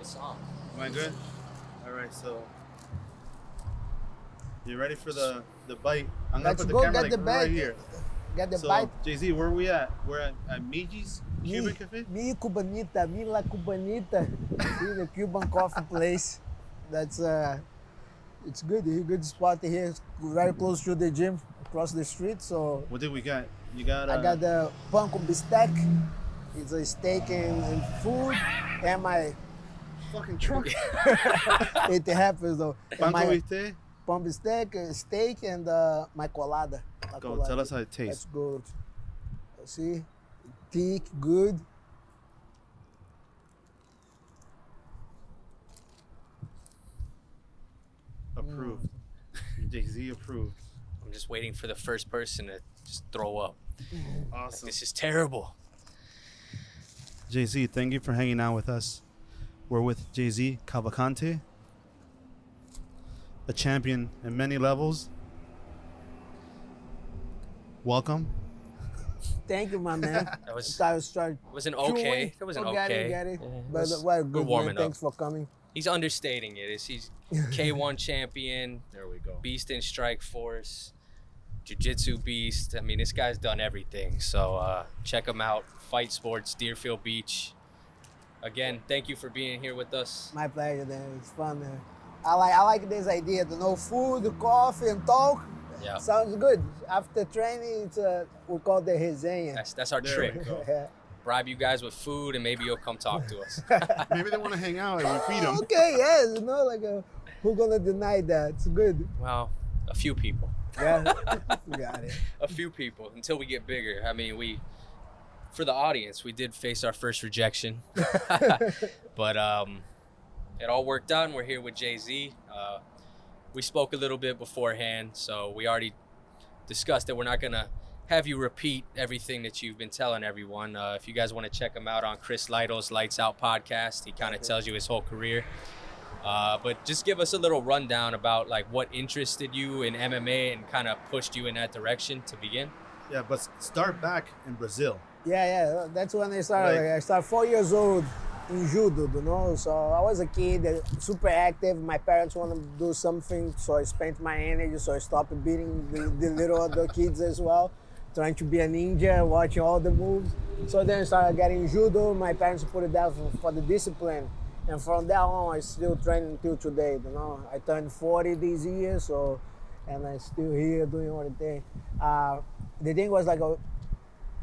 It's on. Am I good? All right, so you ready for the bite? I'm gonna Let's put the go camera get the right bite. here. Get the So bite. Jay-Z, where are we at? We're at Miyi's Cuban Cafe. Miyi Cubanita, Miyi La Cubanita. See the Cuban coffee place. That's it's good. It's a good spot here. It's very close to the gym, across the street. So What did we got? You got I got the pan con bistec. It's a steak and food, and my fucking truck. it happens though. Pan con bistec? Pan bistec, steak, and my colada. Go, tell us how it tastes. That's good. See, thick, good. Approved. Jay-Z approved. I'm just waiting for the first person to just throw up. Awesome. This is terrible. Jay-Z, thank you for hanging out with us. We're with Jay-Z Cavalcante, a champion in many levels. Welcome. Thank you, my man. That was It wasn't okay. That wasn't okay. Got it. Yeah, But we're well, good, warming man. up. Thanks for coming. He's understating it. He's K1 champion, There we go. beast in strike force, jiu-jitsu beast. I mean, this guy's done everything. So check him out. Fight Sports Deerfield Beach. Again, thank you for being here with us. My pleasure, man. It's fun, man. I like this idea. To know food, coffee, and talk. Yeah, Sounds good. After training, it's we call the resenha. that's our There trick. we go. Yeah. Bribe you guys with food, and maybe you'll come talk to us. Maybe they want to hang out and we feed them. Okay, yes, who gonna deny that? It's good. Well, a few people. Yeah, got it. A few people until we get bigger. I mean, for the audience, we did face our first rejection, but it all worked out, and we're here with Jay-Z. We spoke a little bit beforehand, so we already discussed that we're not gonna have you repeat everything that you've been telling everyone. If you guys want to check him out on Chris Lytle's Lights Out podcast, he kind of tells you his whole career. But just give us a little rundown about like what interested you in MMA and kind of pushed you in that direction to begin. Yeah, but start back in Brazil. Yeah. That's when I started. I started 4 years old in Judo, So I was a kid, super active. My parents wanted to do something, so I spent my energy. So I stopped beating the little other kids as well, trying to be a ninja, watching all the moves. So then I started getting Judo. My parents put it down for the discipline. And from that on, I still train until today, I turned 40 this year, and I'm still here doing all the thing. The thing was like a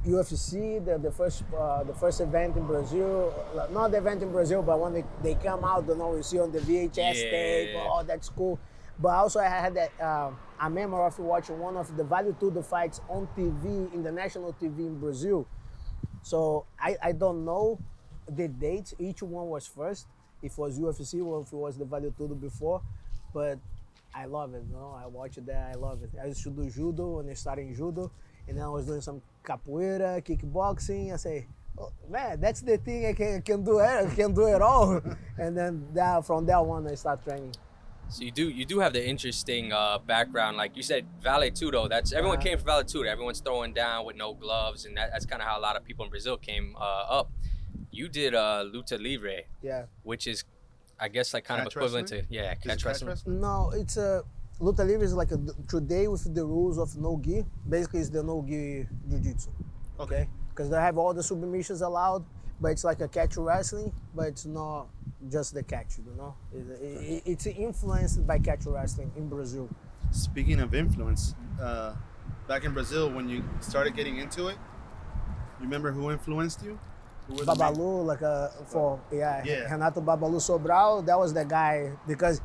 UFC, the first event in Brazil, not the event in Brazil, but when they come out, you see on the VHS tape, oh, that's cool. But also I had that a memory of watching one of the Vale Tudo fights on TV, in the national TV in Brazil. So I don't know the dates, each one was first, if it was UFC or if it was the Vale Tudo before, but I love it, I watched that, I love it. I used to do Judo when I started in Judo, and then I was doing some capoeira, kickboxing. I say, oh, man, that's the thing I can do it all. And then from that one I start training. So you do have the interesting background, like you said, Vale Tudo. That's everyone came from Vale Tudo. Everyone's throwing down with no gloves, and that's kind of how a lot of people in Brazil came up. You did Luta Livre, which is, I guess, like kind of equivalent to catch wrestling. No, it's Luta Livre is like today with the rules of no gi. Basically, it's the no gi jiu-jitsu. Okay. Because they have all the submissions allowed, but it's like a catch wrestling, but it's not just the catch, It's influenced by catch wrestling in Brazil. Speaking of influence, back in Brazil, when you started getting into it, you remember who influenced you? Babalu, Renato Babalu Sobral, that was the guy, because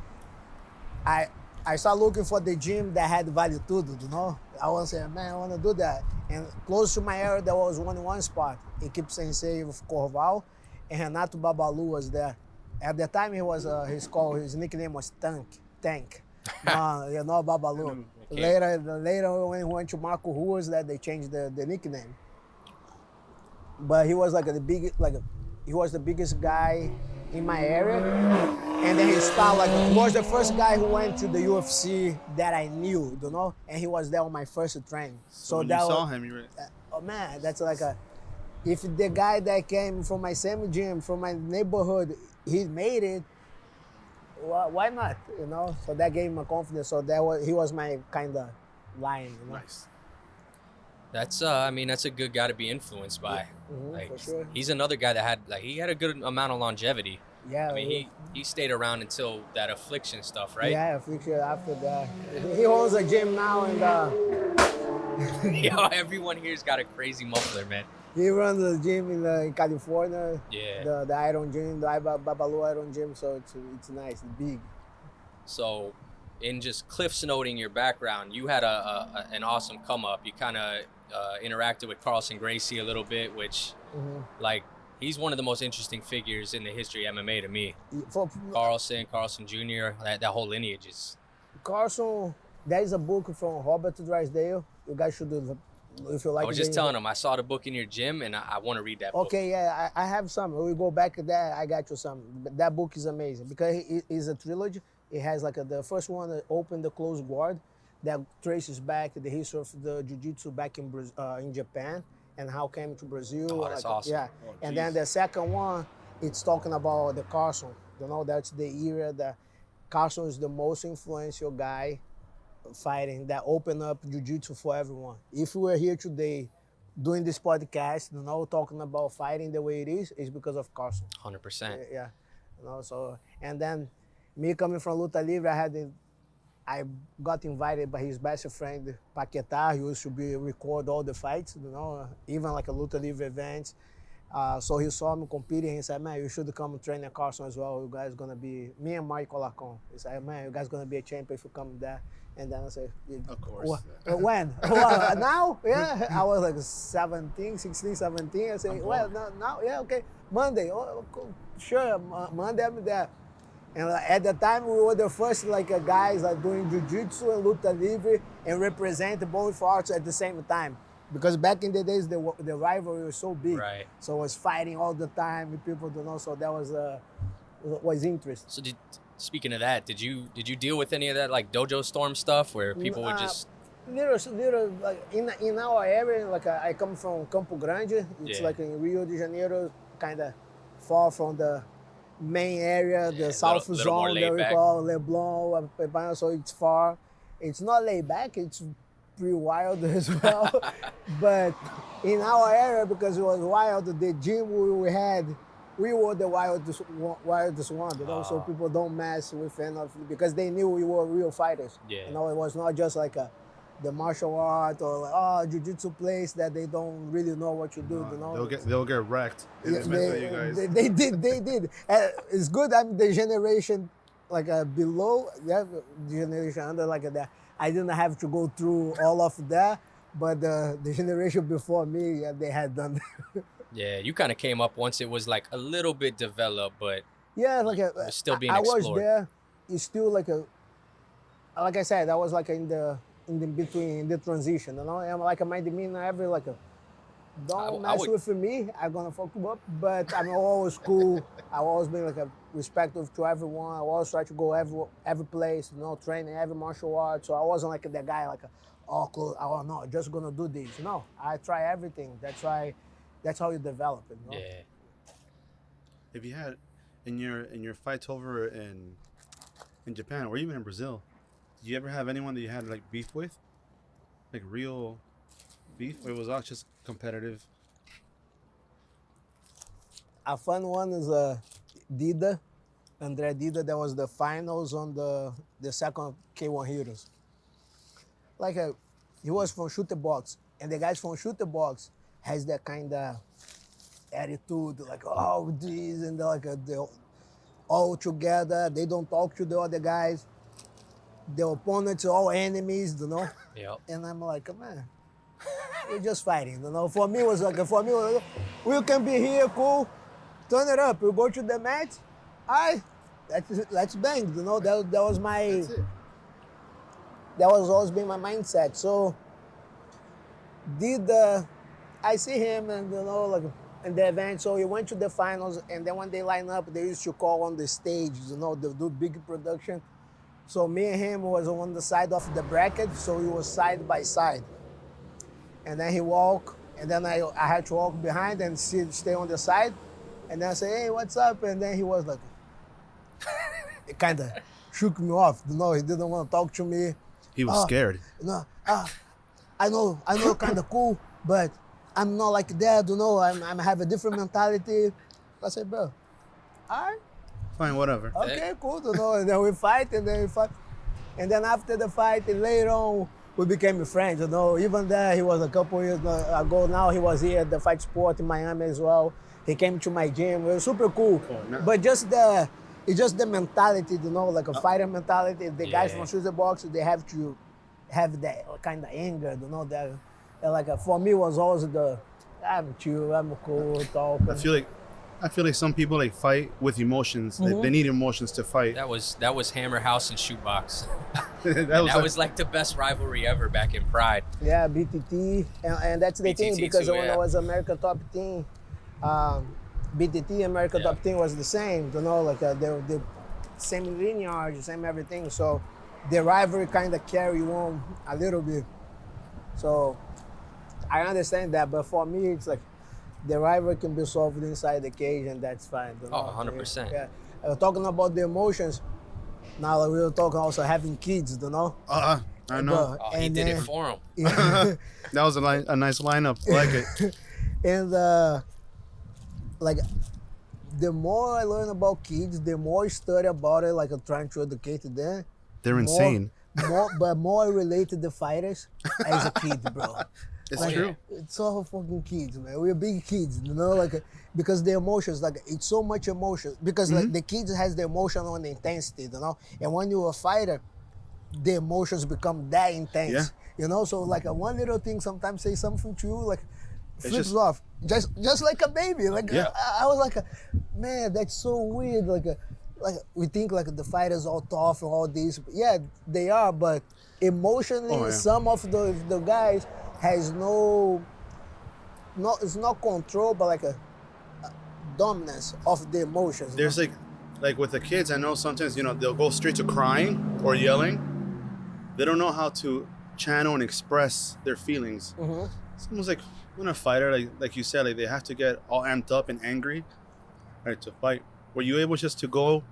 I started looking for the gym that had Vale Tudo, I was saying, man, I want to do that. And close to my area, there was one spot, Equipe Sensei of Corval, and Renato Babalu was there. At the time, his nickname was Tank. No, Babalu. Okay. Later when he went to Marco Ruas, that they changed the nickname. But he was he was the biggest guy in my area, and then he was the first guy who went to the UFC that I knew, and he was there on my first training. So when you saw him, you were... oh man, that's if the guy that came from my same gym, from my neighborhood, he made it, why not? You know, so that gave him a confidence. So he was my kind of line. You know? Nice. That's I mean, that's a good guy to be influenced by. Like, for sure. he's another guy that he had a good amount of longevity. Yeah. I mean, he stayed around until that affliction stuff, right? Yeah, affliction after that. He owns a gym now, and Yo, everyone here's got a crazy muffler, man. he runs a gym in California. Yeah. The Iron Gym, the Babalu Iron Gym. So it's nice, it's big. So, in just cliffs noting your background, you had an awesome come up. You kind of interacted with Carlson Gracie a little bit, which, like, he's one of the most interesting figures in the history of MMA to me. Carlson Jr., that whole lineage is. Carlson, there is a book from Robert Drysdale. You guys should do, if you like. I was just telling him, I saw the book in your gym, and I want to read that book. Okay, yeah, I have some. We go back to that. I got you some. That book is amazing because it is a trilogy. It has like the first one, Open the Closed Guard, that traces back the history of the Jiu-Jitsu back in Japan and how it came to Brazil. Oh, that's awesome. Yeah, and then the second one, it's talking about the Carlson. You know, that's the era that Carlson is the most influential guy fighting that opened up Jiu-Jitsu for everyone. If we are here today doing this podcast, you know, talking about fighting the way it is because of Carlson. 100%. Yeah, you know, so, and then me coming from Luta Livre, I got invited by his best friend, Paquetá, who used to record all the fights, you know, even like a Luta Livre events. So he saw me competing. He said, man, you should come train at Carlson as well. You guys gonna be, me and Mike Olacon. He said, man, you guys gonna be a champion if you come there. And then I said, Of course. When? Well, now? Yeah. I was like 16, 17. I said, well, now, yeah, okay. Monday. Oh, cool. Sure, Monday I'm there. And at the time, we were the first guys doing Jiu-Jitsu and Luta Livre and represent both arts at the same time. Because back in the days, the rivalry was so big. Right. So I was fighting all the time with people, you know, so that was interesting. So speaking of that, did you deal with any of that like dojo storm stuff where people would just little like in our area, like I come from Campo Grande. It's like in Rio de Janeiro, kind of far from the main area, the south zone that we call Leblon, so it's far. It's not laid back, it's pretty wild as well. But in our area, because it was wild, the gym we had, we were the wildest one, you know, so people don't mess with any of it because they knew we were real fighters. Yeah. You know, it was not just like the martial art or jiu-jitsu place that they don't really know what you do, you know. They'll get wrecked. They did. It's good I'm the generation below, the generation under that. I didn't have to go through all of that, but the generation before me, they had done that. Yeah, you kind of came up once it was like a little bit developed, but yeah, it was still being explored. I was there. It's still like I said, I was in the transition, you know. And my demeanor don't mess with me. I'm gonna fuck you up. But I'm always cool. I've always been respectful to everyone. I always try to go every place, you know, training every martial art. So I wasn't that guy oh no, just gonna do this. No, I try everything. That's how you develop it. You know? Yeah. If you had in your fights over in Japan or even in Brazil, did you ever have anyone that you had beef with, like real beef, or it was all just competitive? A fun one is Dida, André Dida. That was the finals on the second K1 Heroes. He was from Chute Boxe, and the guys from Chute Boxe has that kind of attitude, this, and they're all together. They don't talk to the other guys. The opponents are all enemies, you know. Yep. And I'm like, man, we're just fighting, you know. For me, it was we can be here, cool. Turn it up. We go to the match. Let's bang, you know. That was my. That's it. That was always been my mindset. So I see him and in the event. So he went to the finals, and then when they line up, they used to call on the stage, you know, they do big production. So me and him was on the side of the bracket, so he was side by side. And then he walked, And then I had to walk behind and stay on the side. And then I say, hey, what's up? And then he was like, it kind of shook me off. You know, he didn't want to talk to me. He was scared. No, I know, kind of cool, but I'm not like that. You know, I have a different mentality. I said, bro, all right. Fine, whatever. Okay, cool. You know, and then we fight, and then after the fight, and later on, we became friends. You know, even there, he was a couple years ago. Now he was here at the Fight Sport in Miami as well. He came to my gym. It was super cool. But it's just the mentality, you know, like a fighter mentality. The guys from Chute Boxe, they have to have that kind of anger, you know. That like for me was always I'm chill, I'm cool, talking. I feel like some people like fight with emotions. They need emotions to fight. That was Hammer House and Shootbox. that was like the best rivalry ever back in Pride. Yeah, BTT, and that's the thing, because when I was America Top Team, BTT America Top Team was the same, you know, like the same lineage, same everything. So the rivalry kind of carry on a little bit. So I understand that, but for me, it's like the rivalry can be solved inside the cage, and that's fine. You know? 100%. Yeah. Talking about the emotions, now like, we were talking also having kids, you know? I know. He did it for him. That was a nice lineup. I like it. And like, the more I learn about kids, the more I study about it, like I'm trying to educate them. They're insane. More I relate to the fighters as a kid, bro. It's true. It's all fucking kids, man. We're big kids, you know, like because the emotions, like it's so much emotion. Because like the kids has the emotional intensity, you know. And when you're a fighter, the emotions become that intense. Yeah. You know, so like one little thing sometimes say something to you, like flips off. Just like a baby. Like I was like, man, that's so weird. Like we think like the fighters all tough and all this. Yeah, they are, but emotionally, some of the guys has it's not control, but like a dominance of the emotions. There's like with the kids, I know sometimes, you know, they'll go straight to crying or yelling. They don't know how to channel and express their feelings. It's almost like when a fighter, like you said, like they have to get all amped up and angry, right, to fight. Were you able just to go,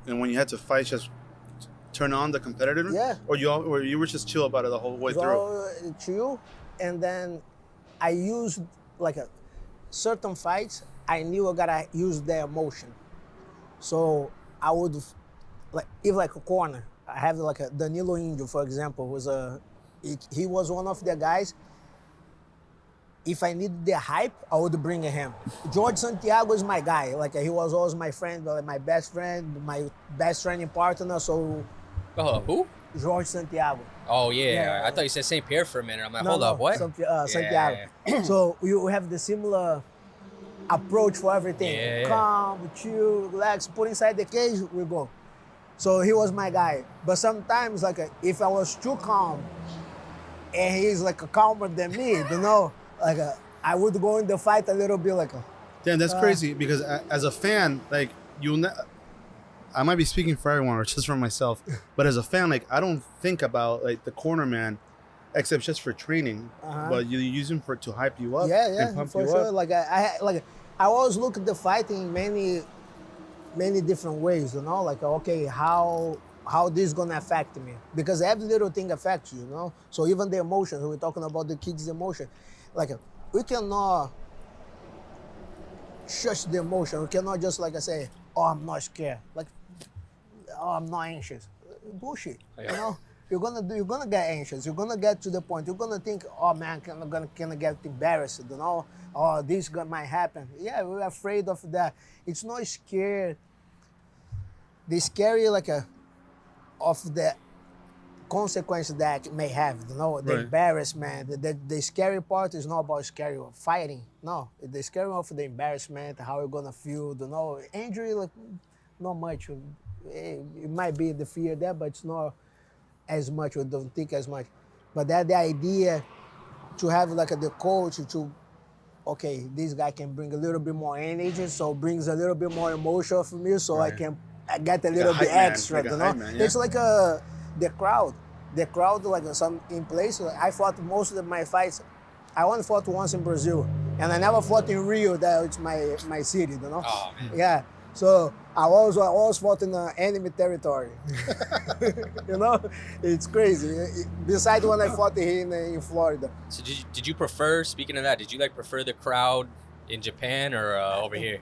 and when you had to fight, just turn on the competitor? Yeah. Or you were just chill about it the whole way through? Chill, and then I used like certain fights, I knew I gotta use the emotion. So I would, like, if like a corner, I have like a Danilo Indio, for example, he was one of the guys. If I needed the hype, I would bring him. George Santiago is my guy. Like he was always my friend, like my best training partner. So. Who? George Santiago. Oh yeah. I thought you said St. Pierre for a minute. I'm like, hold up, what? Santiago. So we have the similar approach for everything. Yeah. Calm, chill, relax, put inside the cage, we go. So he was my guy. But sometimes, like, if I was too calm, and he's like calmer than me, you know, like I would go in the fight a little bit like. Damn, that's crazy, because as a fan, like I might be speaking for everyone or just for myself, but as a fan, like I don't think about like the corner man, except just for training. But you use him to hype you up. Yeah, and pump for you sure. up. Like I always look at the fight in many different ways. You know, like okay, how this is gonna affect me, because every little thing affects you. You know, so even the emotions. We're talking about the kids' emotion. Like we cannot shush the emotion. We cannot just like I say, oh, I'm not scared. Like, oh, I'm not anxious. Bullshit. You know, you're gonna get anxious. You're gonna get to the point. You're gonna think, oh man, I'm gonna get embarrassed. You know, oh, this might happen. Yeah, we're afraid of that. It's not scared. They scary like of the consequences that it may have. You know, the embarrassment. The scary part is not about scary of fighting. No, the scary of the embarrassment, how you're gonna feel. You know, injury, like not much. It might be the fear there, but it's not as much. We don't think as much. But that the idea to have like the coach to, okay, this guy can bring a little bit more energy, so brings a little bit more emotion for me, so I get a little bit extra. You know, it's like the crowd. The crowd, like some in place. I fought most of my fights I only fought once in Brazil, and I never fought in Rio. That it's my city, you know. Oh man. Yeah. So I always fought in enemy territory. You know, it's crazy. Besides when I fought here in Florida. So did you prefer? Speaking of that, did you like prefer the crowd in Japan or over here?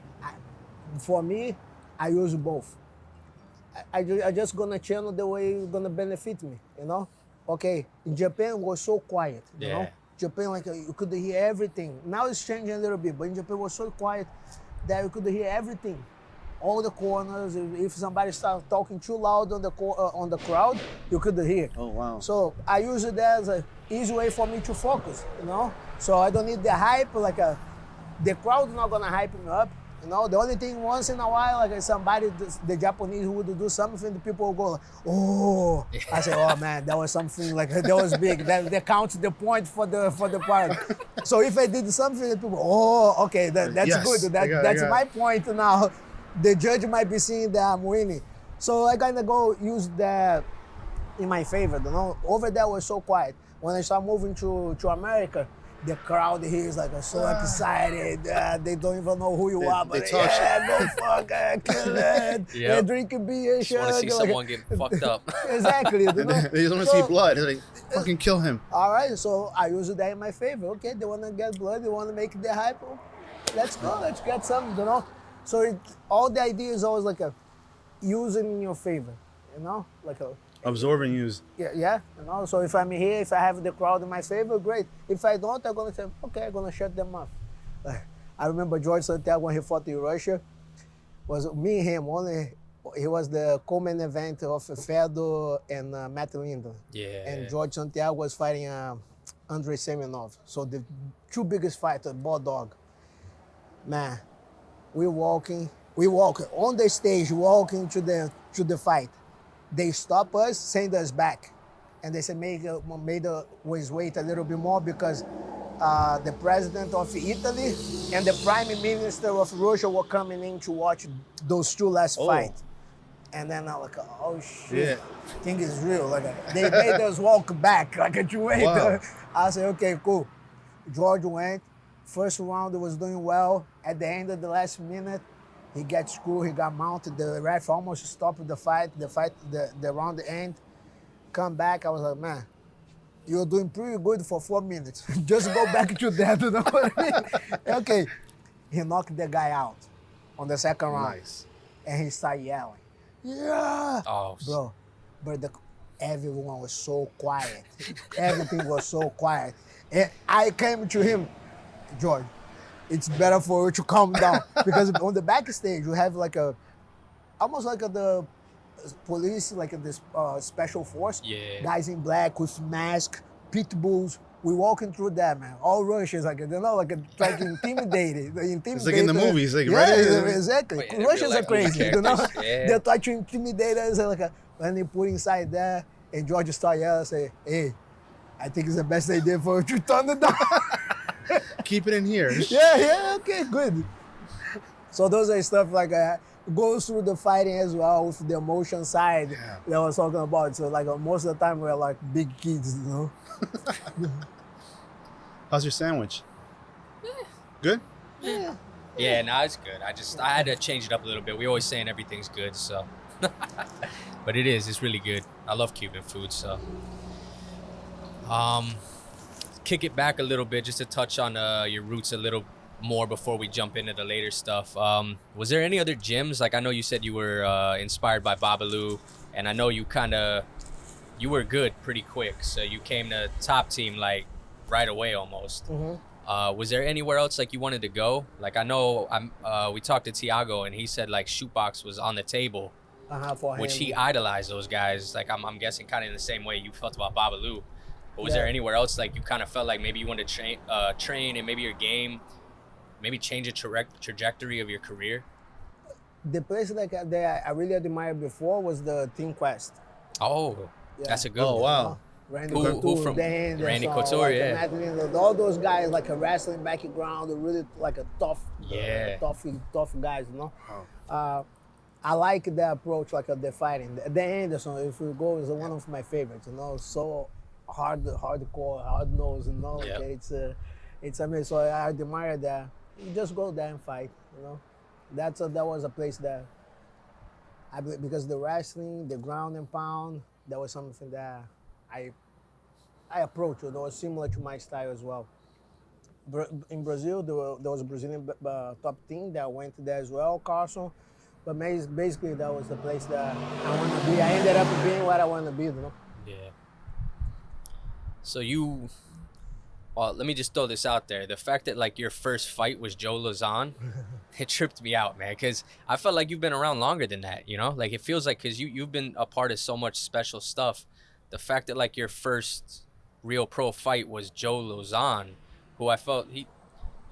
For me, I use both. I just gonna channel the way it's gonna benefit me. You know. Okay. In Japan, it was so quiet. You know. Japan, like you could hear everything. Now it's changing a little bit, but in Japan it was so quiet that you could hear everything. All the corners. If somebody started talking too loud on the crowd, you could hear. Oh wow! So I use it as an easy way for me to focus, you know. So I don't need the hype. The crowd's not gonna hype me up, you know. The only thing once in a while, like somebody, the Japanese who would do something, the people will go like, oh. I say, oh man, that was something like that was big. That counts the point for the part. So if I did something, the people, oh, okay, that's yes, good. That's my point now. The judge might be seeing that I'm winning. So I kind of go use that in my favor, you know. Over there was so quiet. When I start moving to America, the crowd here is like so excited. They don't even know who you are, but go fuck, kill it. They're drinking beer. Just want to see someone get fucked up. Exactly. You know? They just want to see blood. They're like, fucking kill him. All right, so I use that in my favor. Okay, they want to get blood. They want to make the hype. Let's go. Let's get something, you know. So all the idea is always like using in your favor, you know, Absorbing use. Yeah, you know. So if I'm here, if I have the crowd in my favor, great. If I don't, I'm gonna say, okay, I'm gonna shut them off. I remember George Santiago when he fought in Russia, was me and him only. He was the co-main event of Fedor and Matt Linden. Yeah. And George Santiago was fighting Andrei Semenov. So the two biggest fighters, Bulldog. Man. We walking on the stage, walking to the fight. They stop us, send us back, and they said made us wait a little bit more because the president of Italy and the prime minister of Russia were coming in to watch those two last fights. And then I'm like, oh shit, thing is real. Like they made us walk back, like to wait. Wow. I said, okay, cool. George went. First round was doing well. At the end of the last minute, he got screwed, he got mounted. The ref almost stopped the fight. The round end. Come back, I was like, man, you're doing pretty good for 4 minutes. Just go back to that, you know what I mean? Okay. He knocked the guy out on the second round. Nice. And he started yelling. Yeah! Oh, bro. But everyone was so quiet. Everything was so quiet. And I came to him, George, it's better for you to calm down. Because on the backstage, you have almost like the police, like this special force. Yeah. Guys in black with masks, pit bulls. We walking through that, man. All Russians, trying to intimidate it. It's like in the movies, right? Exactly. Wait, Russians are crazy, you know? Yeah. They're trying to intimidate us. When they put inside there, and George started yelling, say, hey, I think it's the best idea for you to turn it down. Keep it in here. Yeah, okay, good. So those are stuff goes through the fighting as well with the emotion side that I was talking about. So most of the time we're like big kids, you know. How's your sandwich? Good? Yeah. Yeah, no, it's good. I had to change it up a little bit. We always saying everything's good, so. But it's really good. I love Cuban food, so. Kick it back a little bit just to touch on your roots a little more before we jump into the later stuff. Was there any other gyms? I know you said you were inspired by Babalu, and I know you you were good pretty quick, so you came to top team right away almost. Mm-hmm. Was there anywhere else you wanted to go? I know we talked to Tiago and he said Shootbox was on the table, for which him. He idolized those guys. I'm guessing kind of in the same way you felt about Babalu. But was there anywhere else you kind of felt maybe you wanted to train and maybe your game, maybe change the trajectory of your career? The place that I really admired before was the Team Quest. Oh, that's a good one. Oh, wow. Randy Who Couture, from Randy Couture, Couture, all those guys a wrestling background, really a tough, tough guys, you know. Oh. I like the approach, the fighting. The Anderson, if we go, is one of my favorites, you know. So hardcore, hard nose, you know. Yep. It's amazing. So I admire that. You just go there and fight, you know. That was a place that because the wrestling, the ground and pound, that was something that I approached. That was similar to my style as well. In Brazil, there was a Brazilian top team that went there as well, Carlson. But basically, that was the place that I want to be. I ended up being what I want to be, you know? Yeah. So well, let me just throw this out there. The fact that, like, your first fight was Joe Lozon, it tripped me out, man, because I felt like you've been around longer than that, you know? Like, it feels like because you've been a part of so much special stuff. The fact that, like, your first real pro fight was Joe Lozon, who I felt he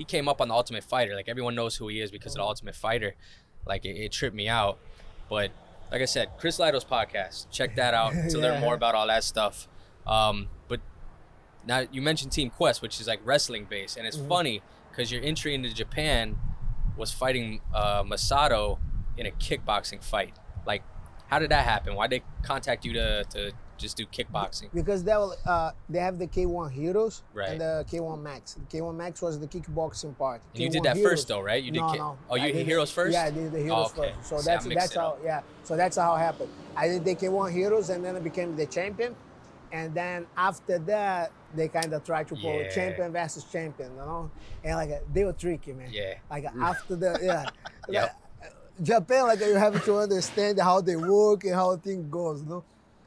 came up on The Ultimate Fighter. Like, everyone knows who he is because of The Ultimate Fighter. Like, it tripped me out. But like I said, Chris Lido's podcast, check that out to learn more about all that stuff. But now you mentioned Team Quest, which is like wrestling based, and it's funny because your entry into Japan was fighting Masato in a kickboxing fight. Like, how did that happen? Why'd they contact you to just do kickboxing? Because they have the K1 Heroes Right. and the K1 Max. The K1 Max was the kickboxing part. And you K1 did that Heroes, first though, right? You did no. Oh, you I did Heroes first? Yeah, I did the Heroes okay. first. So See, I that's mixed it how up. So that's how it happened. I did the K1 Heroes and then I became the champion. And then after that, they kind of tried to put champion versus champion, you know? And like they were tricky, man. Yeah. Like after the Yep. Japan, like you have to understand how they work and how things goes, you know?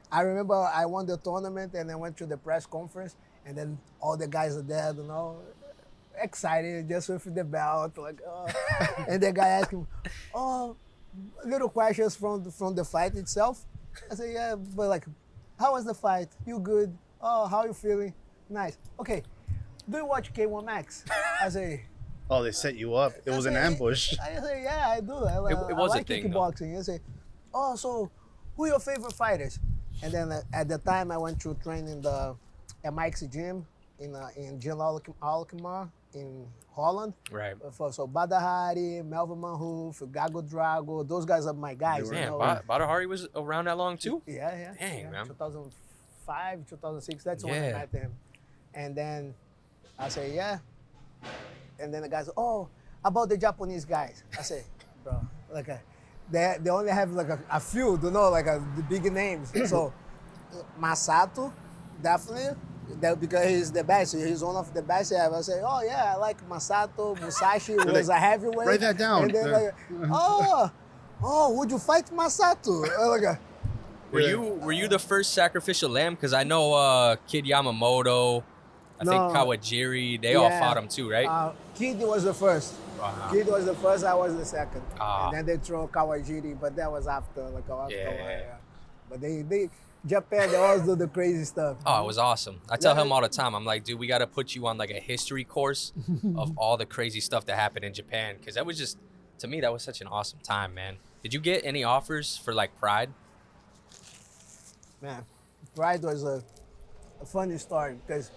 I remember I won the tournament and then went to the press conference and then all the guys are there, you know, excited just with the belt, like, and the guy asked him, little questions from the fight itself. I said, yeah, but like, how was the fight? You good? Oh, how you feeling? Nice. Okay, do you watch K1 Max? I say, Oh, they set you up. It was an ambush. I say, yeah, I do. I was a like thing, kickboxing. I say, oh, so who are your favorite fighters? And then at the time, I went to train at Mike's gym in Gym Alkmaar in Holland. Right. So Badahari, Melvin Manhoef, Gago Drago, those guys are my guys. Man, you know? Badahari was around that long too? Yeah. Dang, man. 2005, 2006, that's when I met him. And then I say, yeah. And then the guys, oh, about the Japanese guys. I say, bro, like they only have like a few, you know, like the big names. So Masato, definitely, because he's the best. He's one of the best ever. I say, oh yeah, I like Masato. Musashi was a heavyweight. Write that down. And then like, would you fight Masato? Like, Were you the first sacrificial lamb? Because I know Kid Yamamoto, I think Kawajiri, they all fought him too, right? Kid was the first. Wow. Kid was the first, I was the second. And then they throw Kawajiri, but that was after, like a while. But Japan, they always do the crazy stuff. Oh, it was awesome. I tell him all the time, I'm like, dude, we got to put you on like a history course of all the crazy stuff that happened in Japan. Because that was just, to me, that was such an awesome time, man. Did you get any offers for like Pride? Man, Pride was a funny story because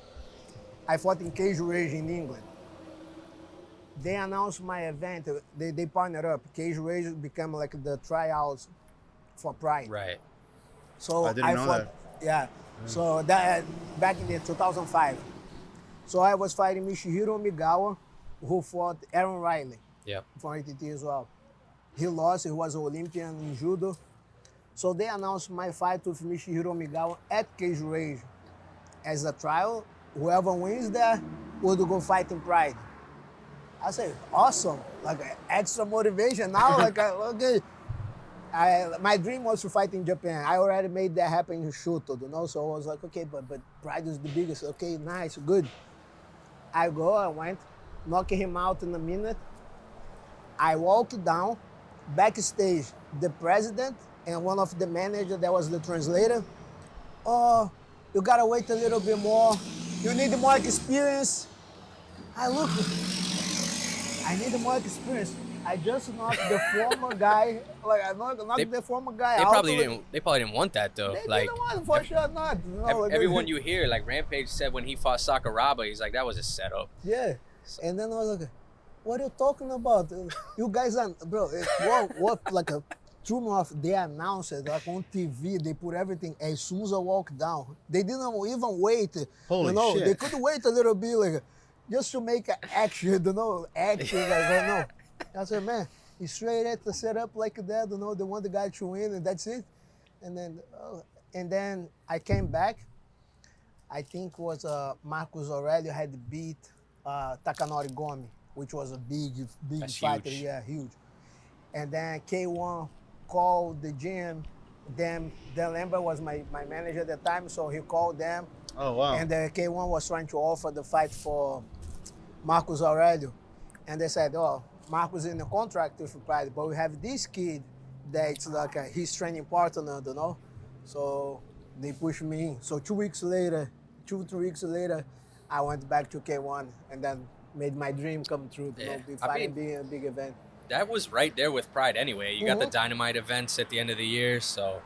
I fought in Cage Rage in England. They announced my event. They partnered up. Cage Rage became like the tryouts for Pride. Right. So I didn't know fought, that. Yeah. So that back in 2005. So I was fighting Michihiro Migawa, who fought Aaron Riley. Yep. From ATT as well. He lost. He was an Olympian in Judo. So they announced my fight with Michihiro Migawa at Cage Rage as a trial. Whoever wins there would go fight in Pride. I said, awesome, like extra motivation now. Like, okay, my dream was to fight in Japan. I already made that happen in Chute, you know. So I was like, okay, but Pride is the biggest. Okay, nice, good. I went, knocked him out in a minute. I walked down, backstage, the president and one of the managers that was the translator. Oh, you gotta wait a little bit more. You need more experience. I need more experience. I just knocked the former guy. Like I knocked the former guy out. They probably didn't want that though. They like didn't want it, for sure not. No, everyone you hear, like Rampage said when he fought Sakuraba, he's like that was a setup. Yeah, and then I was like, "What are you talking about? You guys are, bro. What like a true north? They announced it like on TV. They put everything as soon as I walked down. They didn't even wait. Holy shit! They shit. could wait a little bit. Like, just to make an action, action. Like, no. I said, man, you straight at the setup like that, they want the guy to win, and that's it. And then I came back. I think was Marcos Aurelio had beat Takanori Gomi, which was a big That's fighter. huge. Yeah, huge. And then K1 called the gym. Dan Lambert was my manager at the time, so he called them. Oh, wow. And the K1 was trying to offer the fight for Marcos Aurelio. And they said, oh, Marcos is in a contract with Pride, but we have this kid that's like his training partner, So they pushed me in. So 2 weeks later, 3 weeks later, I went back to K1 and then made my dream come true, be fighting being a big event. That was right there with Pride anyway. You got the Dynamite events at the end of the year, so.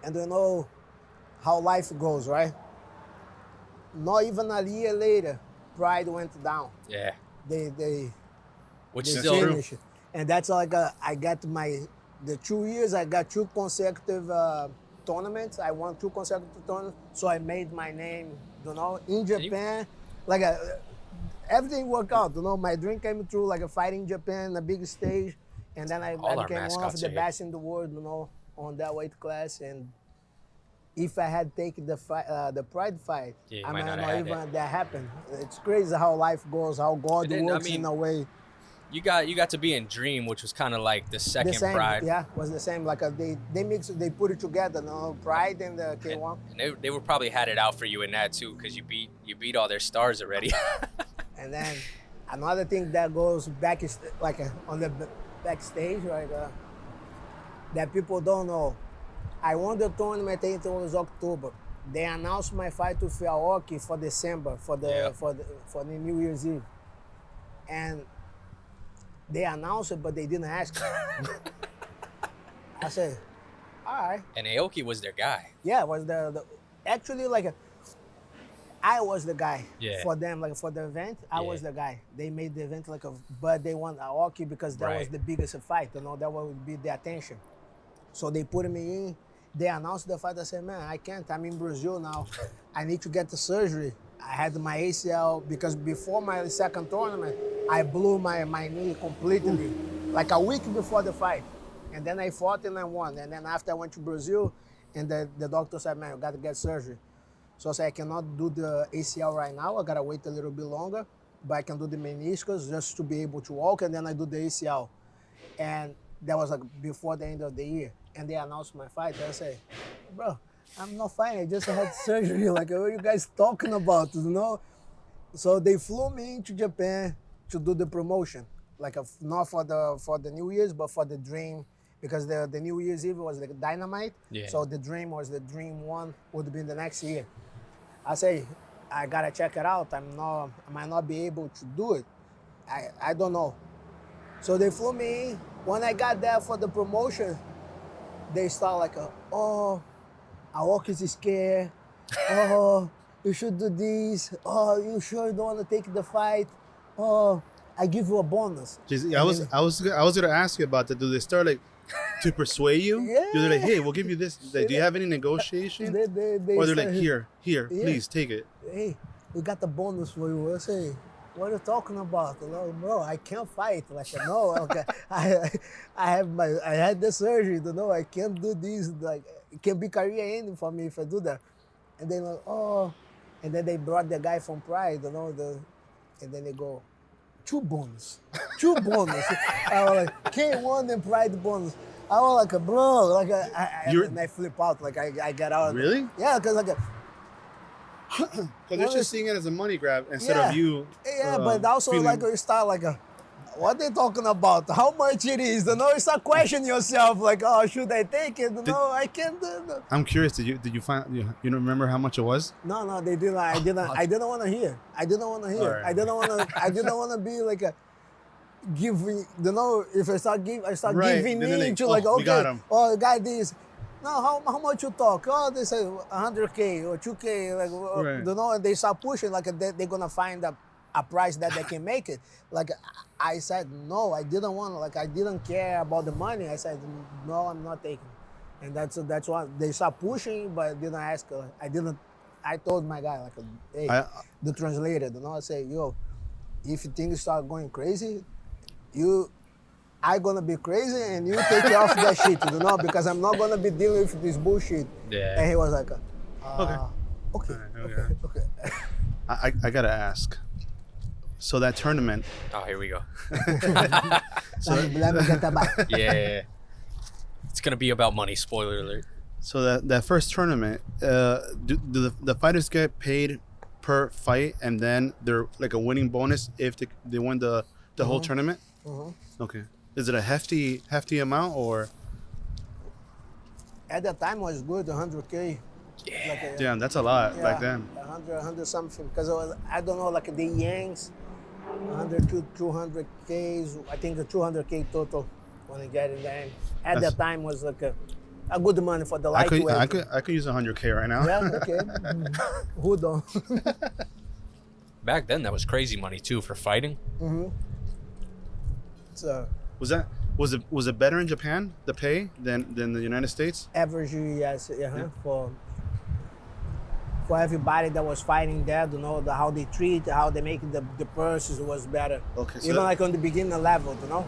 And you know how life goes, right? Not even a year later, Pride went down. Yeah. Which They still finished it. And that's like I got the 2 years, I got 2 consecutive tournaments. I won 2 consecutive tournaments. So I made my name, in Japan. Everything worked out, My dream came true, like a fight in Japan, a big stage. And then I became one of the best in the world, on that weight class. And if I had taken the Pride fight, I might not even that happened. It's crazy how life goes, how God works in a way. You got to be in Dream, which was kind of like the second Pride. Yeah, was the same. Like they put it together, Pride and the K1. And they would probably had it out for you in that too, because you beat all their stars already. And then another thing that goes back is on the backstage, right? That people don't know. I won the tournament. I think it was October. They announced my fight with Aoki for December for the New Year's Eve, and they announced it, but they didn't ask me. I said, all right. And Aoki was their guy. Yeah, it was actually I was the guy for them, for the event. I was the guy. They made the event but they want Aoki because that was the biggest fight. That would be the attention. So they put me in. They announced the fight. I said, man, I can't. I'm in Brazil now. I need to get the surgery. I had my ACL because before my second tournament, I blew my knee completely, like a week before the fight. And then I fought and I won. And then after I went to Brazil, and the doctor said, man, you got to get surgery. So I said, I cannot do the ACL right now. I got to wait a little bit longer, but I can do the meniscus just to be able to walk, and then I do the ACL. And that was before the end of the year. And they announced my fight. I said, bro, I'm not fighting. I just had surgery. What are you guys talking about, So they flew me into Japan to do the promotion. Not for the New Year's, but for the Dream. Because the New Year's Eve was Dynamite. Yeah. So the Dream was the Dream 1 would be the next year. I say, I gotta check it out. I might not be able to do it. I don't know. So they flew me in. When I got there for the promotion, they start Aoki is scared. Oh, you should do this. Oh, you sure don't want to take the fight? Oh, I give you a bonus. I was gonna ask you about that. Do they start to persuade you? Yeah. Do they hey, we'll give you this? Do you have any negotiation? Or they're here, please take it. Hey, we got the bonus for you. I say, what are you talking about? Bro, I can't fight. No, okay. I had the surgery. I can't do this. It can be career ending for me if I do that. And then and then they brought the guy from Pride. And then they go, 2 bonus. I was K1 and Pride bonus. I was bro, and I flip out. I get out. Really? Yeah, because because they're just seeing it as a money grab instead of you. Yeah, but also you start what they talking about? How much it is? You start questioning yourself. Oh, should I take it? I can't do it. I'm curious. Did you find you don't remember how much it was? No, they didn't. I didn't want to hear. I didn't want to hear. Right. I didn't want to be giving. If I start giving in to okay, I got this. No, how much you talk? Oh, they say 100K or 2K, and they start pushing they're gonna find a price that they can make it. I said no, I didn't want I didn't care about the money. I said no, I'm not taking it. And that's why they start pushing, but I didn't ask. I told my guy hey, the translator, I say, yo, if things start going crazy, I gonna be crazy and you take care of that shit, you know, because I'm not gonna be dealing with this bullshit. Yeah. And he was like, Okay. okay. I gotta ask. So that tournament. Oh, here we go. So let me get that back. Yeah. It's gonna be about money. Spoiler alert. So that first tournament, do the fighters get paid per fight, and then they're like a winning bonus if they win the whole tournament? Okay. Is it a hefty amount or? At that time, it was good, 100K. Yeah. Like Damn, that's a lot back then. 100 something. Because it was, I don't know, like the Yanks, 100 to 200Ks. I think the 200K total when I get in there. At that time was like a good money for the lightweight. I could use 100K right now. Yeah, okay. Who don't? Back then, that was crazy money too for fighting. So Was it better in Japan, the pay, than the United States? average, yes, for everybody that was fighting there, you know, how they treat, how they make the purses was better. Okay, so even like on the beginner level, you know,